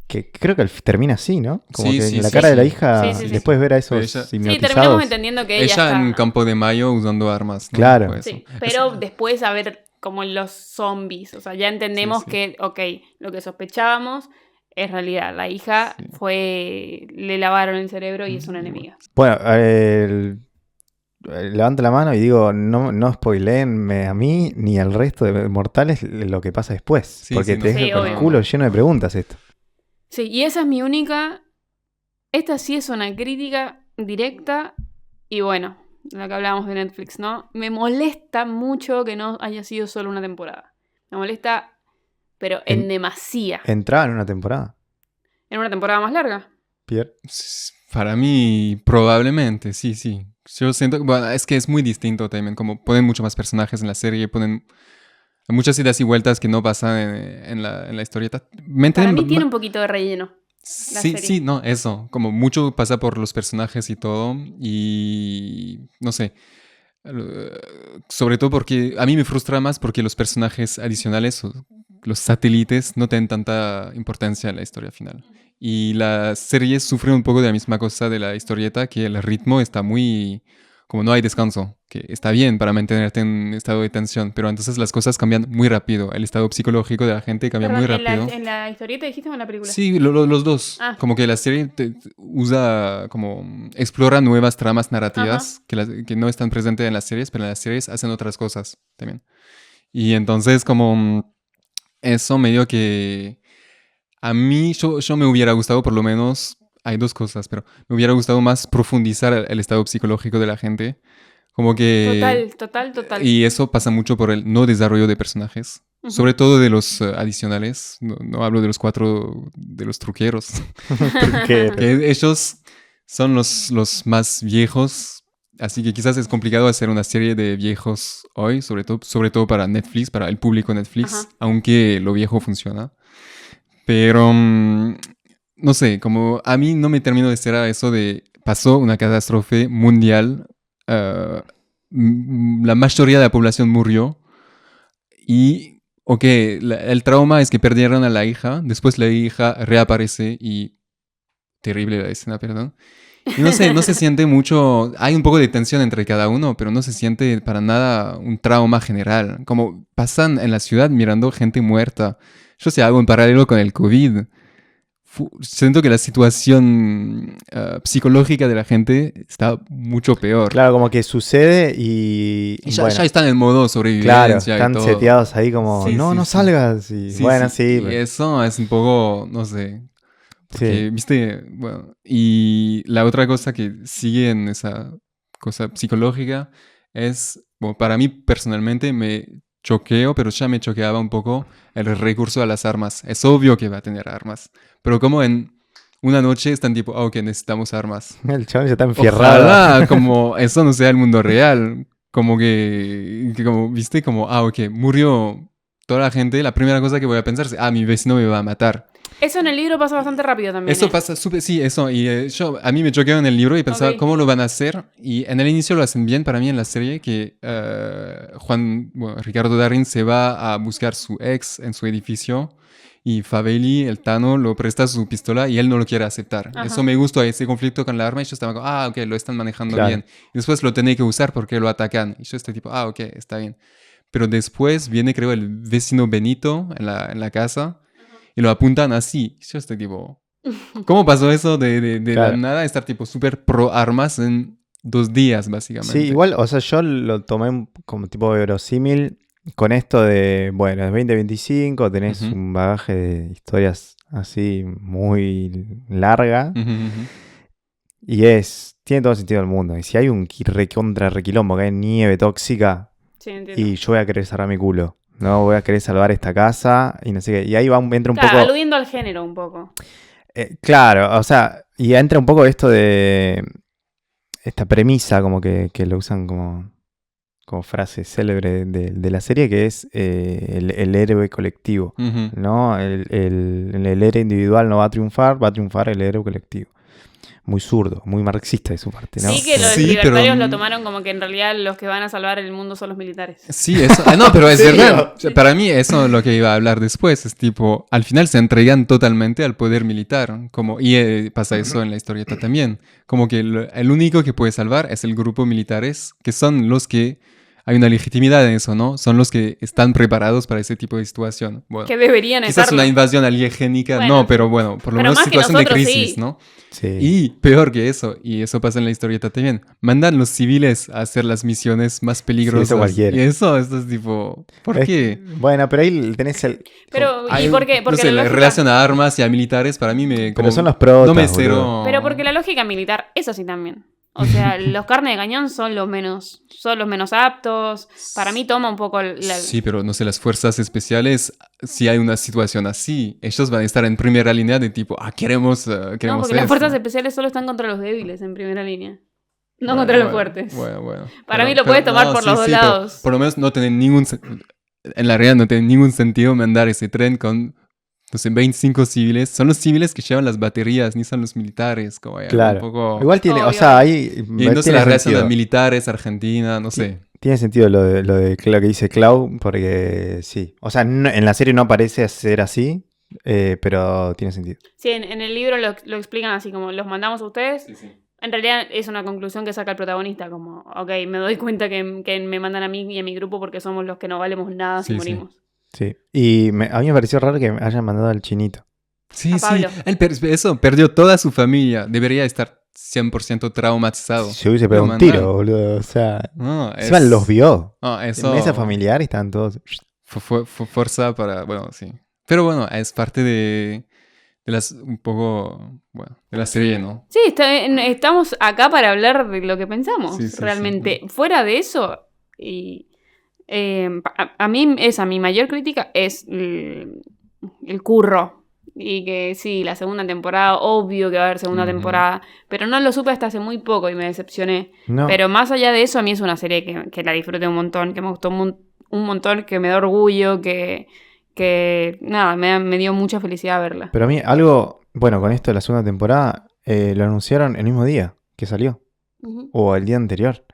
[SPEAKER 3] Que creo que termina así, ¿no? Como
[SPEAKER 2] Sí,
[SPEAKER 3] que
[SPEAKER 2] sí,
[SPEAKER 3] en la
[SPEAKER 2] sí,
[SPEAKER 3] cara de la
[SPEAKER 2] sí.
[SPEAKER 3] hija,
[SPEAKER 1] Sí, sí, sí.
[SPEAKER 3] después ver a
[SPEAKER 2] Pero
[SPEAKER 3] esos
[SPEAKER 2] ella-
[SPEAKER 1] Sí,
[SPEAKER 3] hipnotizados.
[SPEAKER 1] terminamos entendiendo que ella
[SPEAKER 2] Ella en
[SPEAKER 1] está...
[SPEAKER 2] Campo de Mayo usando armas, ¿no?
[SPEAKER 3] Claro.
[SPEAKER 2] Fue eso.
[SPEAKER 1] Sí, pero después a ver como los zombies, o sea, ya entendemos
[SPEAKER 2] Sí, sí.
[SPEAKER 1] que, ok, lo que sospechábamos es realidad, la hija
[SPEAKER 2] Sí.
[SPEAKER 1] le lavaron el cerebro y es una enemiga.
[SPEAKER 3] Bueno, levanto la mano y digo, no spoileenme a mí ni al resto de mortales lo que pasa después.
[SPEAKER 2] Sí,
[SPEAKER 3] porque
[SPEAKER 2] sí,
[SPEAKER 3] te
[SPEAKER 1] Sí,
[SPEAKER 3] deja
[SPEAKER 1] obvio.
[SPEAKER 3] el culo lleno de preguntas esto.
[SPEAKER 1] Sí, y esa es mi única, esta sí es una crítica directa y bueno, la que hablábamos de Netflix, ¿no? Me molesta mucho que no haya sido solo una temporada. Me molesta, pero en demasía.
[SPEAKER 3] ¿Entraba en una temporada,
[SPEAKER 1] En una temporada más larga.
[SPEAKER 3] Pierre?
[SPEAKER 2] Para mí, probablemente, sí, sí. Yo siento, bueno, es que es muy distinto también, como ponen mucho más personajes en la serie, ponen muchas idas y vueltas que no pasan en la historieta.
[SPEAKER 1] Para mí tiene un poquito de relleno.
[SPEAKER 2] Sí,
[SPEAKER 1] serie.
[SPEAKER 2] sí, no, eso, como mucho pasa por los personajes y todo, y no sé, sobre todo porque a mí me frustra más porque los personajes adicionales, o los satélites, no tienen tanta importancia en la historia final. Y la serie sufre un poco de la misma cosa de la historieta, que el ritmo está muy... como no hay descanso, que está bien para mantenerte en estado de tensión, pero entonces las cosas cambian muy rápido. El estado psicológico de la gente cambia muy rápido.
[SPEAKER 1] ¿En la historieta dijiste o en la película?
[SPEAKER 2] Sí, los dos.
[SPEAKER 1] Ah.
[SPEAKER 2] Como que la serie usa, como explora nuevas tramas narrativas que no están presentes en las series, pero en las series hacen otras cosas también. Y entonces como eso medio que a mí yo me hubiera gustado por lo menos, hay dos cosas, pero me hubiera gustado más profundizar el estado psicológico de la gente. Como que...
[SPEAKER 1] Total.
[SPEAKER 2] Y eso pasa mucho por el no desarrollo de personajes.
[SPEAKER 1] Ujú.
[SPEAKER 2] Sobre todo de los adicionales. No hablo de los 4, de los truqueros.
[SPEAKER 3] Porque
[SPEAKER 2] Que ellos son los más viejos. Así que quizás es complicado hacer una serie de viejos hoy. Sobre todo para Netflix, para el público Netflix.
[SPEAKER 1] Ajá.
[SPEAKER 2] Aunque lo viejo funciona. Pero... no sé, como a mí no me termino de cerrar eso de... Pasó una catástrofe mundial. La mayoría de la población murió. Y, ok, el trauma es que perdieron a la hija. Después la hija reaparece y... Terrible la escena, perdón. Y no sé, no se siente mucho... Hay un poco de tensión entre cada uno, pero no se siente para nada un trauma general. Como pasan en la ciudad mirando gente muerta. Yo sé, hago un paralelo con el COVID. Siento que la situación psicológica de la gente está mucho peor.
[SPEAKER 3] claro, como que sucede y
[SPEAKER 2] Y ya,
[SPEAKER 3] bueno,
[SPEAKER 2] ya están en modo sobrevivencia
[SPEAKER 3] claro,
[SPEAKER 2] y
[SPEAKER 3] están
[SPEAKER 2] todo.
[SPEAKER 3] seteados ahí como,
[SPEAKER 2] Sí,
[SPEAKER 3] no,
[SPEAKER 2] sí,
[SPEAKER 3] no
[SPEAKER 2] sí.
[SPEAKER 3] salgas. Y
[SPEAKER 2] Sí,
[SPEAKER 3] bueno,
[SPEAKER 2] sí.
[SPEAKER 3] sí,
[SPEAKER 2] Y
[SPEAKER 3] pero-
[SPEAKER 2] eso es un poco, no sé. Porque,
[SPEAKER 3] sí.
[SPEAKER 2] viste, bueno. Y la otra cosa que sigue en esa cosa psicológica es, bueno, para mí personalmente me choqueo, pero ya me choqueaba un poco el recurso a las armas. Es obvio que va a tener armas, pero como en una noche están tipo, ok, necesitamos armas.
[SPEAKER 3] El chabón ya está enfierrado.
[SPEAKER 2] Ojalá, como eso no sea el mundo real. Como que como, viste, como, ok, murió toda la gente. La primera cosa que voy a pensar es, mi vecino me va a matar.
[SPEAKER 1] Eso en el libro pasa bastante rápido también.
[SPEAKER 2] Eso pasa súper, sí, eso. Y a mí me choqueó en el libro y pensaba,
[SPEAKER 1] Ok.
[SPEAKER 2] ¿cómo lo van a hacer? Y en el inicio lo hacen bien para mí en la serie, que Ricardo Darín se va a buscar su ex en su edificio. Y Favelli, el Tano, lo presta su pistola y él no lo quiere aceptar.
[SPEAKER 1] Ajá.
[SPEAKER 2] Eso me gustó, ese conflicto con la arma. Y yo estaba como, ok, lo están manejando
[SPEAKER 3] Claro.
[SPEAKER 2] bien. Y después lo tiene que usar porque lo atacan. Y yo estoy tipo, ok, está bien. Pero después viene, creo, el vecino Benito en la casa y lo apuntan así. Y yo estoy tipo, ¿cómo pasó eso de
[SPEAKER 3] Claro.
[SPEAKER 2] la nada estar tipo súper pro armas en 2 días, básicamente?
[SPEAKER 3] Sí, igual, o sea, yo lo tomé como tipo verosímil con esto de, bueno, es 2025, tenés
[SPEAKER 2] Ujú.
[SPEAKER 3] un bagaje de historias así muy larga
[SPEAKER 2] Ujú, ujú.
[SPEAKER 3] y tiene todo el sentido del mundo. Y si hay un recontra requilombo, que hay nieve tóxica
[SPEAKER 1] Sí, entiendo.
[SPEAKER 3] y yo voy a querer cerrar mi culo, ¿no? Voy a querer salvar esta casa y no sé qué. Y ahí entra un
[SPEAKER 1] Claro,
[SPEAKER 3] poco...
[SPEAKER 1] aludiendo al género un poco.
[SPEAKER 3] claro, o sea, y entra un poco esto de esta premisa como que lo usan como frase célebre de la serie, que es el héroe colectivo,
[SPEAKER 2] Ujú.
[SPEAKER 3] ¿no? El héroe individual no va a triunfar el héroe colectivo. Muy zurdo, muy marxista de su parte, ¿no?
[SPEAKER 1] Sí, que los
[SPEAKER 2] Sí,
[SPEAKER 1] libertarios
[SPEAKER 2] pero-
[SPEAKER 1] lo tomaron como que en realidad los que van a salvar el mundo son los militares.
[SPEAKER 2] Sí, eso. No, pero es
[SPEAKER 3] ¿En serio?
[SPEAKER 2] verdad. O sea, para mí eso es lo que iba a hablar después. Es tipo, al final se entregan totalmente al poder militar. Y pasa eso en la historieta también. Como que el único que puede salvar es el grupo militares, que son los que... Hay una legitimidad en eso, ¿no? Son los que están preparados para ese tipo de situación. Bueno,
[SPEAKER 1] Que deberían
[SPEAKER 2] quizás
[SPEAKER 1] estarlo.
[SPEAKER 2] una invasión alienígena,
[SPEAKER 1] Bueno,
[SPEAKER 2] no, pero bueno, por lo
[SPEAKER 1] pero
[SPEAKER 2] menos
[SPEAKER 1] más que
[SPEAKER 2] situación de
[SPEAKER 1] nosotros,
[SPEAKER 2] crisis,
[SPEAKER 1] sí.
[SPEAKER 2] ¿no?
[SPEAKER 3] Sí.
[SPEAKER 2] Y peor que eso, y eso pasa en la historieta también, mandan los civiles a hacer las misiones más peligrosas.
[SPEAKER 3] cualquiera.
[SPEAKER 2] Y eso es tipo, ¿por
[SPEAKER 3] Es-
[SPEAKER 2] qué?
[SPEAKER 3] Bueno, pero ahí tenés el...
[SPEAKER 1] Pero, ¿y
[SPEAKER 2] Hay-
[SPEAKER 1] por qué?
[SPEAKER 2] No
[SPEAKER 1] Porque
[SPEAKER 2] sé,
[SPEAKER 1] la
[SPEAKER 2] la
[SPEAKER 1] lógica...
[SPEAKER 2] relación a armas y a militares para mí me...
[SPEAKER 3] Pero
[SPEAKER 2] como-
[SPEAKER 3] son los protas,
[SPEAKER 2] No me
[SPEAKER 3] boludo.
[SPEAKER 2] cero...
[SPEAKER 1] Pero porque la lógica militar es así también. O sea, los carnes de cañón son los menos aptos. Para mí toma un poco
[SPEAKER 2] Sí, pero no sé, las fuerzas especiales, si hay una situación así, ellos van a estar en primera línea de tipo, queremos
[SPEAKER 1] No, porque
[SPEAKER 2] esto.
[SPEAKER 1] las fuerzas especiales solo están contra los débiles en primera línea. No
[SPEAKER 2] Bueno,
[SPEAKER 1] contra los
[SPEAKER 2] bueno,
[SPEAKER 1] fuertes.
[SPEAKER 2] Bueno.
[SPEAKER 1] Para mí lo puedes tomar por los dos
[SPEAKER 2] pero
[SPEAKER 1] lados.
[SPEAKER 2] por lo menos no tiene en la realidad no tiene ningún sentido mandar ese tren con, no sé, 25 civiles. Son los civiles que llevan las baterías, ni son los militares. Como hay
[SPEAKER 3] Claro.
[SPEAKER 2] un poco...
[SPEAKER 3] Igual tiene, o
[SPEAKER 1] Obvio.
[SPEAKER 3] sea, ahí
[SPEAKER 2] Y no se
[SPEAKER 3] tiene
[SPEAKER 2] la realizan
[SPEAKER 3] sentido.
[SPEAKER 2] a militares, Argentina, no sé.
[SPEAKER 3] Tiene sentido lo que dice Clau, porque sí. O sea, en la serie no parece ser así, pero tiene sentido.
[SPEAKER 1] Sí, en el libro lo explican así, como los mandamos a ustedes. En realidad es una conclusión que saca el protagonista, como, ok, me doy cuenta que me mandan a mí y a mi grupo porque somos los que no valemos nada si
[SPEAKER 2] Sí, sí.
[SPEAKER 1] morimos.
[SPEAKER 3] Sí. Y a mí me pareció raro que me hayan mandado al chinito.
[SPEAKER 2] Sí,
[SPEAKER 1] A Pablo.
[SPEAKER 2] Él perdió toda su familia. Debería estar 100% traumatizado.
[SPEAKER 3] Se hubiese pegado un
[SPEAKER 2] mandaron.
[SPEAKER 3] tiro, boludo. O sea,
[SPEAKER 2] No,
[SPEAKER 3] encima los vio.
[SPEAKER 2] No,
[SPEAKER 3] En
[SPEAKER 2] eso
[SPEAKER 3] mesa familiar y estaban todos...
[SPEAKER 2] fue fuerza para... Bueno, sí. Pero bueno, es parte de las... Un poco... Bueno, de la serie, ¿no?
[SPEAKER 1] Sí, estamos acá para hablar de lo que pensamos,
[SPEAKER 2] Sí, sí,
[SPEAKER 1] realmente. Fuera de eso, a mí mi mayor crítica es el curro. Y que sí, la segunda temporada, obvio que va a haber segunda temporada, pero no lo supe hasta hace muy poco y me decepcioné.
[SPEAKER 3] No.
[SPEAKER 1] Pero más allá de eso, a mí es una serie que la disfruté un montón, que me gustó un montón, que me da orgullo, que nada, me dio mucha felicidad verla.
[SPEAKER 3] Pero a mí algo... Bueno, con esto de la segunda temporada, lo anunciaron el mismo día que salió.
[SPEAKER 1] Ujú.
[SPEAKER 3] O el día anterior.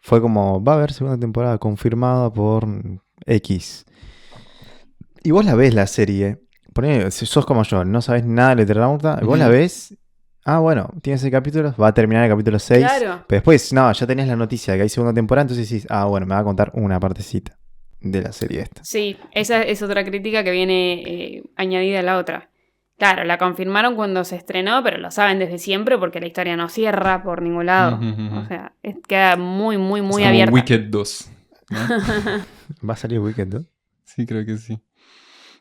[SPEAKER 3] Fue como, va a haber segunda temporada confirmada por X. Y vos la ves la serie. Ponele, si sos como yo, no sabés nada del Eternauta, vos la ves. Bueno, tiene 6 capítulos, va a terminar el capítulo 6.
[SPEAKER 1] Claro.
[SPEAKER 3] Pero después, no, ya tenés la noticia de que hay segunda temporada, entonces decís, bueno, me va a contar una partecita de la serie esta.
[SPEAKER 1] Sí, esa es otra crítica que viene añadida a la otra. Claro, la confirmaron cuando se estrenó, pero lo saben desde siempre porque la historia no cierra por ningún lado. O sea, queda muy, muy, muy
[SPEAKER 2] es como
[SPEAKER 1] abierta.
[SPEAKER 2] Wicked 2. ¿no?
[SPEAKER 3] ¿Va a salir Weekend 2?
[SPEAKER 2] Sí, creo que sí.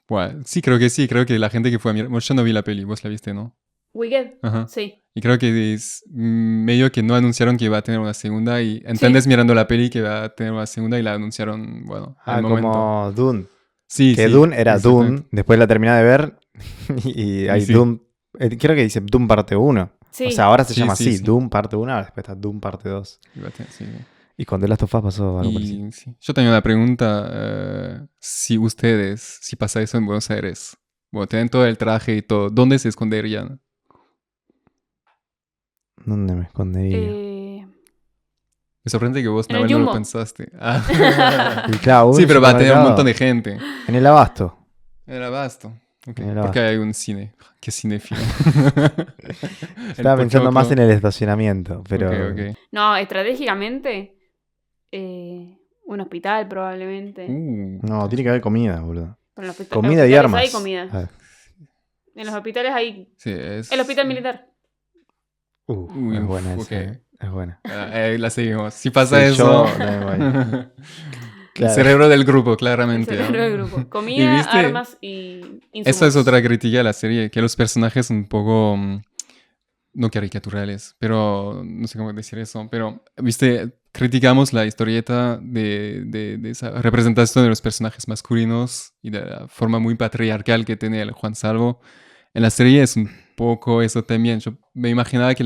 [SPEAKER 2] Bueno, sí, creo que sí. Creo que la gente que fue a mirar... Bueno, yo no vi la peli, vos la viste, ¿no?
[SPEAKER 1] Wicked,
[SPEAKER 2] Ajá.
[SPEAKER 1] sí.
[SPEAKER 2] Y creo que es medio que no anunciaron que iba a tener una segunda y entiendes mirando la peli que va a tener una segunda y la anunciaron, bueno, al momento.
[SPEAKER 3] Como Dune.
[SPEAKER 2] Sí,
[SPEAKER 3] Que
[SPEAKER 2] sí,
[SPEAKER 3] Dune era
[SPEAKER 2] exactamente.
[SPEAKER 3] Dune, después la terminé de ver y hay
[SPEAKER 2] sí.
[SPEAKER 3] Dune. Creo que dice Dune parte 1.
[SPEAKER 1] Sí.
[SPEAKER 3] O sea, ahora se
[SPEAKER 2] Sí,
[SPEAKER 3] llama
[SPEAKER 2] sí,
[SPEAKER 3] así,
[SPEAKER 2] sí.
[SPEAKER 3] Dune parte 1, ahora después está Dune parte 2.
[SPEAKER 2] Iba a tener- sí.
[SPEAKER 3] Y con The Last of Us pasó algo parecido.
[SPEAKER 2] Y sí. Yo tenía una pregunta, si ustedes, si pasa eso en Buenos Aires, bueno, tienen todo el traje y todo, ¿dónde se esconderían?
[SPEAKER 3] ¿Dónde me escondería?
[SPEAKER 2] Me sorprende que vos,
[SPEAKER 1] En el
[SPEAKER 2] Nahuel, no lo
[SPEAKER 1] Jumbo.
[SPEAKER 2] pensaste.
[SPEAKER 3] Y claro,
[SPEAKER 2] Sí,
[SPEAKER 3] un
[SPEAKER 2] pero va a tener un
[SPEAKER 3] supermercado.
[SPEAKER 2] montón de gente.
[SPEAKER 3] En el Abasto.
[SPEAKER 2] En el Abasto. Ok,
[SPEAKER 3] En el
[SPEAKER 2] porque
[SPEAKER 3] Abasto.
[SPEAKER 2] hay un cine. ¿Qué cinéfilo?
[SPEAKER 3] Estaba pensando más en el estacionamiento, pero...
[SPEAKER 2] Ok.
[SPEAKER 1] No, estratégicamente, un hospital probablemente.
[SPEAKER 3] No, tiene que haber comida, boludo.
[SPEAKER 1] Pero en los
[SPEAKER 3] Comida y
[SPEAKER 1] hospitales
[SPEAKER 3] armas.
[SPEAKER 1] hay comida.
[SPEAKER 3] Ah.
[SPEAKER 1] En los hospitales hay...
[SPEAKER 2] Sí, es...
[SPEAKER 1] El hospital militar.
[SPEAKER 2] Uy,
[SPEAKER 3] Es buena
[SPEAKER 2] ok.
[SPEAKER 3] esa. Es buena.
[SPEAKER 2] La seguimos. Si pasa
[SPEAKER 3] Sí,
[SPEAKER 2] eso...
[SPEAKER 3] yo no me voy.
[SPEAKER 2] El
[SPEAKER 3] Claro.
[SPEAKER 2] cerebro del grupo,
[SPEAKER 1] El
[SPEAKER 2] claramente. ¿no?
[SPEAKER 1] cerebro del grupo.
[SPEAKER 2] ¿Y
[SPEAKER 1] Comida,
[SPEAKER 2] viste?
[SPEAKER 1] armas y insumos.
[SPEAKER 2] Eso es otra crítica de la serie, que los personajes un poco, no caricaturales, pero no sé cómo decir eso, pero, viste, criticamos la historieta de esa representación de los personajes masculinos y de la forma muy patriarcal que tiene el Juan Salvo. En la serie es un poco eso también. Yo me imaginaba que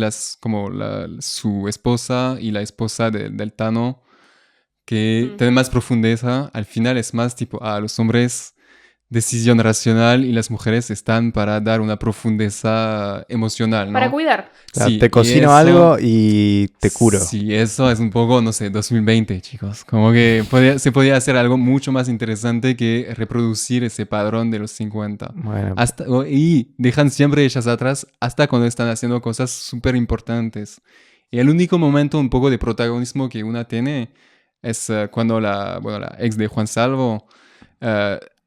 [SPEAKER 2] su esposa y la esposa del Tano, que tienen más profundeza, al final es más tipo, los hombres decisión racional y las mujeres están para dar una profundeza emocional, ¿no?
[SPEAKER 1] Para cuidar.
[SPEAKER 3] Claro,
[SPEAKER 2] Sí,
[SPEAKER 3] te
[SPEAKER 2] y
[SPEAKER 3] cocino
[SPEAKER 2] eso-
[SPEAKER 3] algo y te curo.
[SPEAKER 2] Sí, eso es un poco, no sé, 2020, chicos. Como que se podía hacer algo mucho más interesante que reproducir ese padrón de los 50.
[SPEAKER 3] Bueno,
[SPEAKER 2] Y dejan siempre ellas atrás hasta cuando están haciendo cosas súper importantes. Y el único momento un poco de protagonismo que una tiene es cuando la ex de Juan Salvo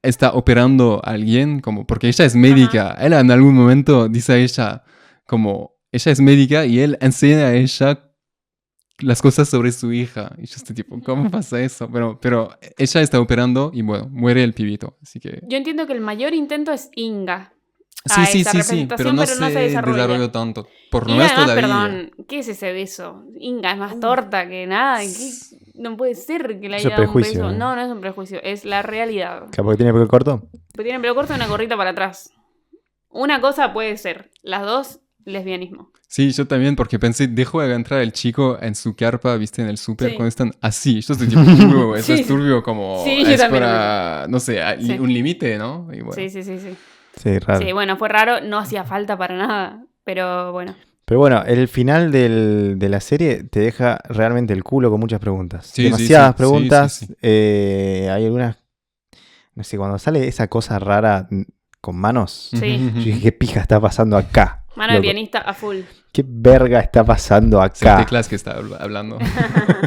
[SPEAKER 2] está operando a alguien, como, porque ella es médica. Él en algún momento dice a ella, como, ella es médica y él enseña a ella las cosas sobre su hija. Y yo estoy tipo, ¿cómo pasa eso? Pero ella está operando y bueno, muere el pibito. Así que...
[SPEAKER 1] Yo entiendo que el mayor intento es Inga.
[SPEAKER 2] Sí, sí,
[SPEAKER 1] esa
[SPEAKER 2] sí, sí, pero no se desarrolló tanto. Por lo
[SPEAKER 1] Y
[SPEAKER 2] menos
[SPEAKER 1] además,
[SPEAKER 2] todavía.
[SPEAKER 1] perdón, ¿qué es ese beso? Inga es más torta que nada. No puede ser que le
[SPEAKER 3] Eso
[SPEAKER 1] haya
[SPEAKER 3] es
[SPEAKER 1] dado un
[SPEAKER 3] prejuicio,
[SPEAKER 1] beso.
[SPEAKER 3] ¿eh?
[SPEAKER 1] No, no es un prejuicio, es la realidad.
[SPEAKER 3] ¿Capaz que tiene pelo corto?
[SPEAKER 1] Pero tiene pelo corto y una gorrita para atrás. Una cosa puede ser, las dos, lesbianismo.
[SPEAKER 2] Sí, yo también, porque pensé, dejo de entrar el chico en su carpa, viste, en el súper,
[SPEAKER 1] Sí.
[SPEAKER 2] cuando están así. Yo estoy tipo, eso
[SPEAKER 1] Sí.
[SPEAKER 2] es turbio como...
[SPEAKER 1] Sí, yo
[SPEAKER 2] es
[SPEAKER 1] también lo
[SPEAKER 2] para, no sé,
[SPEAKER 1] Sí.
[SPEAKER 2] un límite, ¿no? Y bueno.
[SPEAKER 1] Sí.
[SPEAKER 3] Sí, raro.
[SPEAKER 1] Sí, bueno, fue raro, no hacía falta para nada. Pero bueno.
[SPEAKER 3] Pero bueno, el final de la serie te deja realmente el culo con muchas preguntas.
[SPEAKER 2] Sí,
[SPEAKER 3] Demasiadas
[SPEAKER 2] sí, sí,
[SPEAKER 3] preguntas.
[SPEAKER 2] sí, sí.
[SPEAKER 3] Hay algunas... No sé, cuando sale esa cosa rara con manos,
[SPEAKER 1] Sí.
[SPEAKER 3] yo dije, ¿qué pija está pasando acá?
[SPEAKER 1] Mano de
[SPEAKER 3] loco?
[SPEAKER 1] pianista a full.
[SPEAKER 3] ¿Qué verga está pasando
[SPEAKER 2] Es el
[SPEAKER 3] acá?
[SPEAKER 2] teclas que está hablando.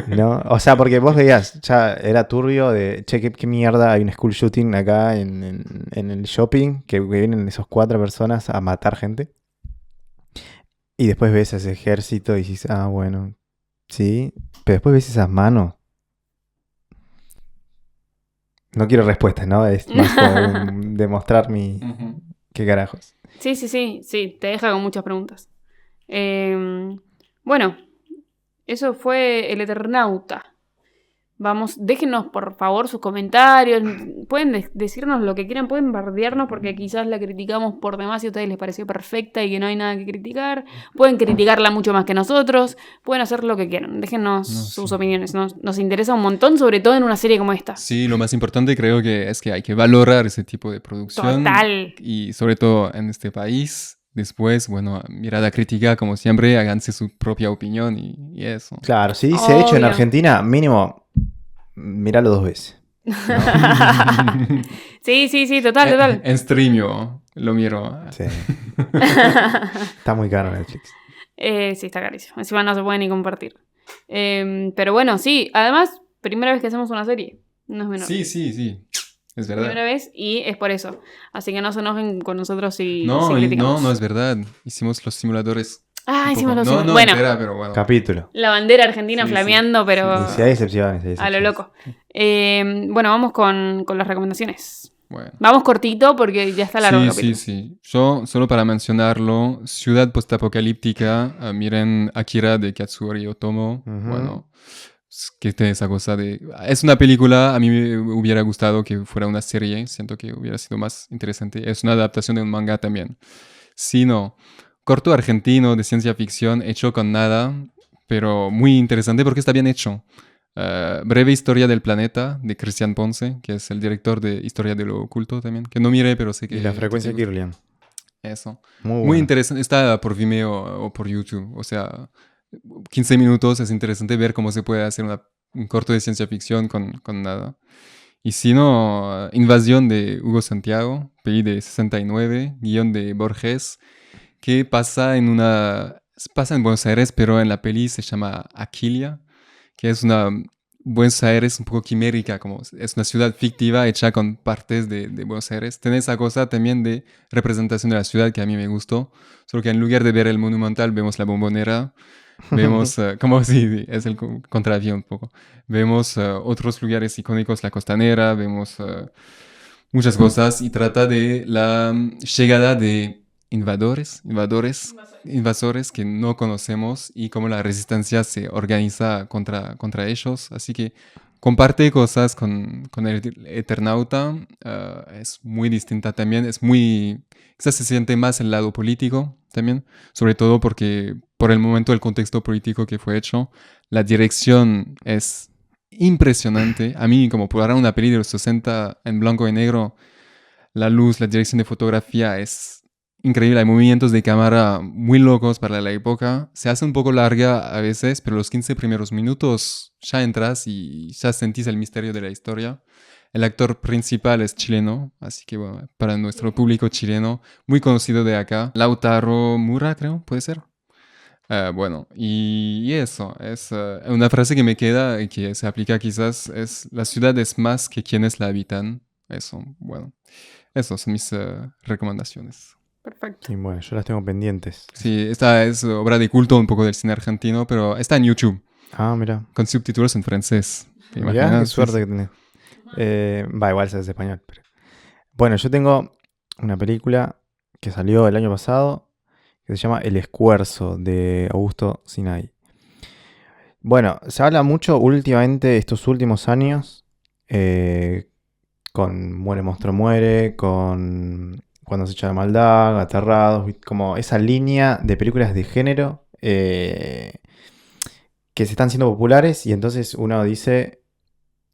[SPEAKER 3] ¿No? O sea, porque vos veías, ya era turbio de, che, ¿qué mierda? Hay un school shooting acá en el shopping, que vienen esos 4 personas a matar gente. Y después ves ese ejército y dices, ah, bueno, sí. Pero después ves esas manos. No quiero respuestas, ¿no? Es más como demostrar mi...
[SPEAKER 2] Ujú.
[SPEAKER 3] ¿Qué carajos?
[SPEAKER 1] Sí, te deja con muchas preguntas. Bueno, eso fue El Eternauta. Vamos, déjenos por favor sus comentarios. Pueden decirnos lo que quieran, pueden bardearnos porque quizás la criticamos por demás y a ustedes les pareció perfecta y que no hay nada que criticar. Pueden criticarla mucho más que nosotros. Pueden hacer lo que quieran. Déjenos sus opiniones. Nos interesa un montón, sobre todo en una serie como esta.
[SPEAKER 2] Sí, lo más importante creo que es que hay que valorar ese tipo de producción.
[SPEAKER 1] Total.
[SPEAKER 2] Y sobre todo en este país. Después, bueno, mirada crítica, como siempre, háganse su propia opinión y eso.
[SPEAKER 3] Claro, si dice hecho en
[SPEAKER 1] Obvio.
[SPEAKER 3] Argentina, mínimo, míralo 2 veces.
[SPEAKER 1] Sí, total.
[SPEAKER 2] En Streamio lo miro.
[SPEAKER 3] Sí. Está muy caro Netflix.
[SPEAKER 1] Sí, está carísimo. Encima no se puede ni compartir. Pero bueno, sí. Además, primera vez que hacemos una serie. No es menor.
[SPEAKER 2] Sí. Es verdad.
[SPEAKER 1] Primera vez y es por eso. Así que no se enojen con nosotros si
[SPEAKER 2] No,
[SPEAKER 1] criticamos.
[SPEAKER 2] no es verdad. Hicimos los simuladores.
[SPEAKER 1] Ah, hicimos los
[SPEAKER 2] No,
[SPEAKER 1] simuladores.
[SPEAKER 2] no,
[SPEAKER 1] Bueno,
[SPEAKER 2] espera, pero bueno.
[SPEAKER 3] Capítulo.
[SPEAKER 1] la bandera argentina
[SPEAKER 2] Sí,
[SPEAKER 1] flameando, pero
[SPEAKER 3] Y si hay excepciones, hay
[SPEAKER 1] a lo
[SPEAKER 3] excepciones.
[SPEAKER 1] loco. Bueno, vamos con las recomendaciones.
[SPEAKER 2] Bueno.
[SPEAKER 1] Vamos cortito porque ya está largo el capítulo.
[SPEAKER 2] Sí. Yo, solo para mencionarlo, ciudad postapocalíptica, miren Akira de Katsuri Otomo.
[SPEAKER 3] Ujú.
[SPEAKER 2] Bueno, que tiene esa cosa de... Es una película, a mí me hubiera gustado que fuera una serie, siento que hubiera sido más interesante. Es una adaptación de un manga también. Sí, no. Corto argentino de ciencia ficción, hecho con nada, pero muy interesante porque está bien hecho. Breve historia del planeta, de Cristian Ponce, que es el director de Historia de lo Oculto también, que no miré, pero sé que...
[SPEAKER 3] Y la frecuencia
[SPEAKER 2] que
[SPEAKER 3] Kirlian.
[SPEAKER 2] eso.
[SPEAKER 3] Muy
[SPEAKER 2] Muy
[SPEAKER 3] bueno.
[SPEAKER 2] interesante. Está por Vimeo o por YouTube. O sea, 15 minutos es interesante ver cómo se puede hacer un corto de ciencia ficción con nada. Y si no, Invasión de Hugo Santiago, peli de 69, guión de Borges, que pasa en Buenos Aires, pero en la peli se llama Aquilia, que es una Buenos Aires un poco quimérica, como es una ciudad fictiva hecha con partes de Buenos Aires. Tiene esa cosa también de representación de la ciudad que a mí me gustó, solo que en lugar de ver el Monumental vemos la Bombonera, vemos, como si es el contravía un poco, vemos otros lugares icónicos, la Costanera, vemos muchas cosas y trata de la llegada de invasores que no conocemos y cómo la resistencia se organiza contra ellos. Así que comparte cosas con el Eternauta. Es muy distinta también. Quizás se siente más el lado político también, sobre todo porque por el momento el contexto político que fue hecho, la dirección es impresionante. A mí, como por ahora una peli de los 60 en blanco y negro, la luz, la dirección de fotografía es increíble. Hay movimientos de cámara muy locos para la época. Se hace un poco larga a veces, pero los 15 primeros minutos ya entras y ya sentís el misterio de la historia. El actor principal es chileno, así que bueno, para nuestro público chileno, muy conocido de acá. Lautaro Mura, creo, puede ser. Bueno, y eso, es una frase que me queda y que se aplica quizás, es la ciudad es más que quienes la habitan. Eso, bueno, esas son mis recomendaciones.
[SPEAKER 1] Perfecto.
[SPEAKER 3] Y bueno, yo las tengo pendientes.
[SPEAKER 2] Sí, esta es obra de culto un poco del cine argentino, pero está en YouTube,
[SPEAKER 3] Ah, mira.
[SPEAKER 2] con subtítulos en francés. ¿Te
[SPEAKER 3] Mirá,
[SPEAKER 2] imaginas?
[SPEAKER 3] qué suerte que tenés. Igual sabes español. Pero... Bueno, yo tengo una película que salió el año pasado, que se llama El Escuerzo, de Augusto Sinai. Bueno, se habla mucho últimamente, estos últimos años, con Muere Monstruo Muere, con Cuando se echa de maldad, Aterrados, como esa línea de películas de género que se están siendo populares, y entonces uno dice,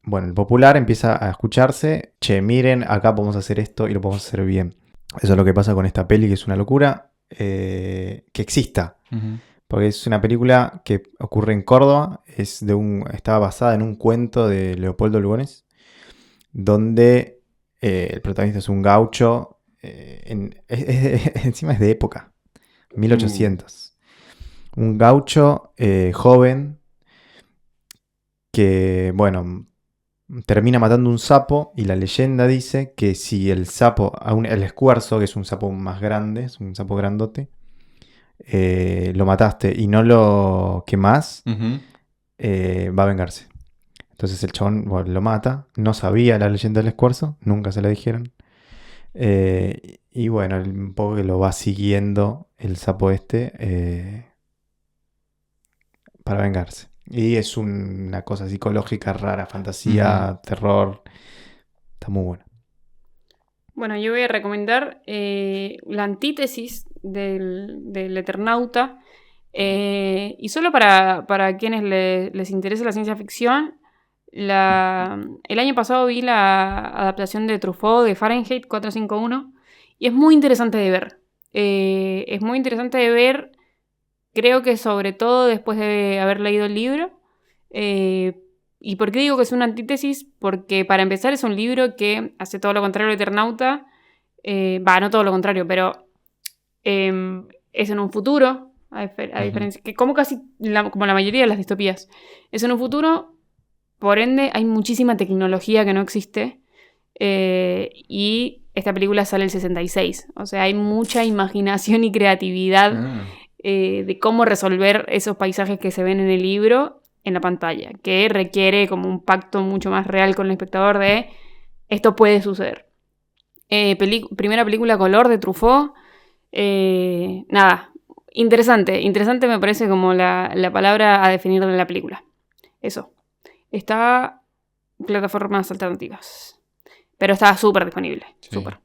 [SPEAKER 3] bueno, el popular empieza a escucharse, che, miren, acá podemos hacer esto y lo podemos hacer bien. Eso es lo que pasa con esta peli, que es una locura, que exista.
[SPEAKER 2] Ujú.
[SPEAKER 3] Porque es una película que ocurre en Córdoba, está basada en un cuento de Leopoldo Lugones, donde el protagonista es un gaucho, encima es de época, 1800. Un gaucho joven que, bueno, termina matando un sapo, y la leyenda dice que si el sapo, el escuerzo, que es un sapo más grande, es un sapo grandote, lo mataste y no lo quemás,
[SPEAKER 2] Ujú.
[SPEAKER 3] va a vengarse. Entonces el chabón, bueno, lo mata. No sabía la leyenda del escuerzo, nunca se la dijeron. Y bueno, un poco que lo va siguiendo el sapo para vengarse. Y es una cosa psicológica rara, fantasía, terror. Está muy bueno.
[SPEAKER 1] Bueno, yo voy a recomendar la antítesis del Eternauta. Y solo para quienes les interese la ciencia ficción, el año pasado vi la adaptación de Truffaut de Fahrenheit 451 y es muy interesante de ver. Es muy interesante de ver, creo que sobre todo después de haber leído el libro. ¿Y por qué digo que es una antítesis? Porque para empezar es un libro que hace todo lo contrario al Eternauta. No todo lo contrario, pero es en un futuro, a diferencia, que como como la mayoría de las distopías, es en un futuro, por ende hay muchísima tecnología que no existe, y esta película sale el 66, o sea, hay mucha imaginación y creatividad de cómo resolver esos paisajes que se ven en el libro en la pantalla, que requiere como un pacto mucho más real con el espectador de esto puede suceder. Primera película a color de Truffaut. Nada, interesante me parece como la palabra a definir de la película. Eso. Está en plataformas alternativas, pero está súper disponible.
[SPEAKER 2] Sí.
[SPEAKER 1] Súper.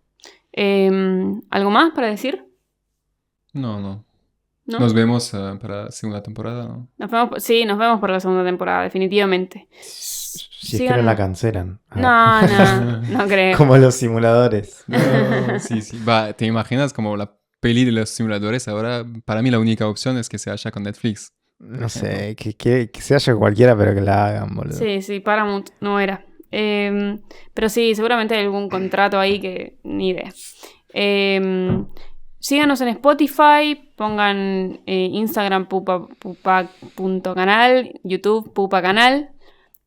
[SPEAKER 1] ¿Algo más para decir?
[SPEAKER 2] No.
[SPEAKER 1] ¿No?
[SPEAKER 2] Nos vemos para la segunda temporada, ¿no?
[SPEAKER 1] Nos vemos por la segunda temporada, definitivamente.
[SPEAKER 3] Si es que no la cancelan.
[SPEAKER 1] No creo.
[SPEAKER 3] Como los simuladores.
[SPEAKER 2] No, sí. Va, ¿te imaginas como la peli de los simuladores? Ahora, para mí la única opción es que se haya con Netflix.
[SPEAKER 3] No sé, que se haya cualquiera, pero que la hagan, boludo.
[SPEAKER 1] Sí, Paramount no era. Pero sí, seguramente hay algún contrato ahí que ni idea. Síganos en Spotify, pongan Instagram pupa.canal, YouTube pupa.canal,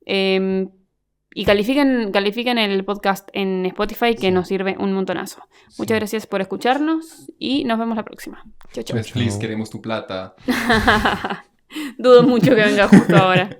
[SPEAKER 1] y califiquen el podcast en Spotify, que nos sirve un montonazo. Muchas gracias por escucharnos y nos vemos la próxima. Chau, chau.
[SPEAKER 2] Netflix, queremos tu plata.
[SPEAKER 1] Dudo mucho que venga justo ahora.